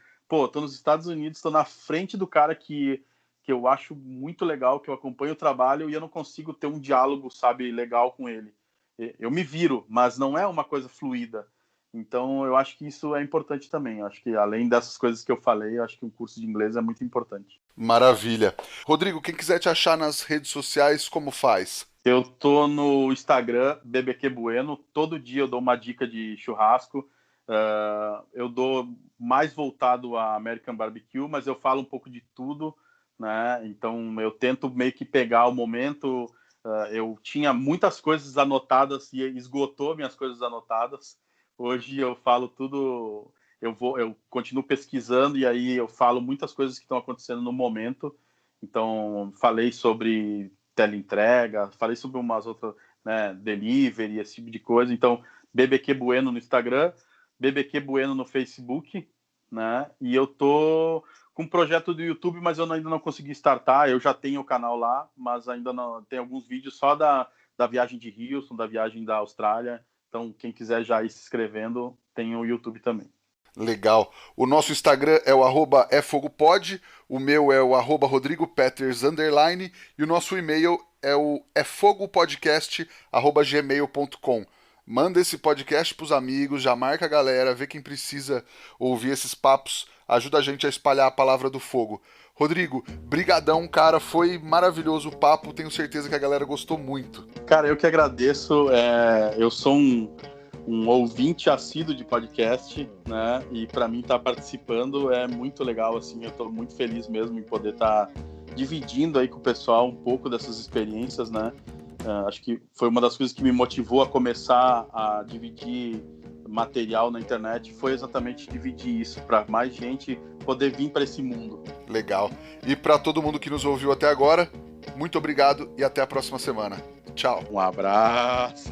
nos Estados Unidos, tô na frente do cara que eu acho muito legal, que eu acompanho o trabalho, e eu não consigo ter um diálogo, sabe, legal com ele. Eu me viro, mas não é uma coisa fluida. Então, eu acho que isso é importante também. Eu acho que, além dessas coisas que eu falei, eu acho que um curso de inglês é muito importante. Maravilha. Rodrigo, quem quiser te achar nas redes sociais, como faz? Eu tô no Instagram, BBQ Bueno. Todo dia eu dou uma dica de churrasco. Eu dou mais voltado a American Barbecue, mas eu falo um pouco de tudo, né? Então eu tento meio que pegar o momento. Eu tinha muitas coisas anotadas e esgotou minhas coisas anotadas. Hoje eu falo tudo, eu continuo pesquisando, e aí eu falo muitas coisas que estão acontecendo no momento. Então falei sobre teleentrega, falei sobre umas outras, né, delivery, esse tipo de coisa. Então, BBQ Bueno no Instagram, BBQ Bueno no Facebook, né? E eu tô com um projeto do YouTube, mas eu ainda não consegui startar. Eu já tenho o canal lá, mas ainda não tem alguns vídeos só da viagem de Houston, da viagem da Austrália. Então, quem quiser já ir se inscrevendo, tem o YouTube também. Legal. O nosso Instagram é o @efogopod, o meu é o @rodrigopeters_, e o nosso e-mail é o efogopodcast@gmail.com. Manda esse podcast pros amigos, já marca a galera, vê quem precisa ouvir esses papos, ajuda a gente a espalhar a palavra do fogo. Rodrigo, brigadão, cara, foi maravilhoso o papo, tenho certeza que a galera gostou muito. Cara, eu que agradeço, eu sou um ouvinte assíduo de podcast, né? E para mim estar participando é muito legal, assim. Eu estou muito feliz mesmo em poder estar dividindo aí com o pessoal um pouco dessas experiências, né? Acho que foi uma das coisas que me motivou a começar a dividir material na internet, foi exatamente dividir isso para mais gente poder vir para esse mundo. Legal. E para todo mundo que nos ouviu até agora, muito obrigado e até a próxima semana. Tchau. Um abraço.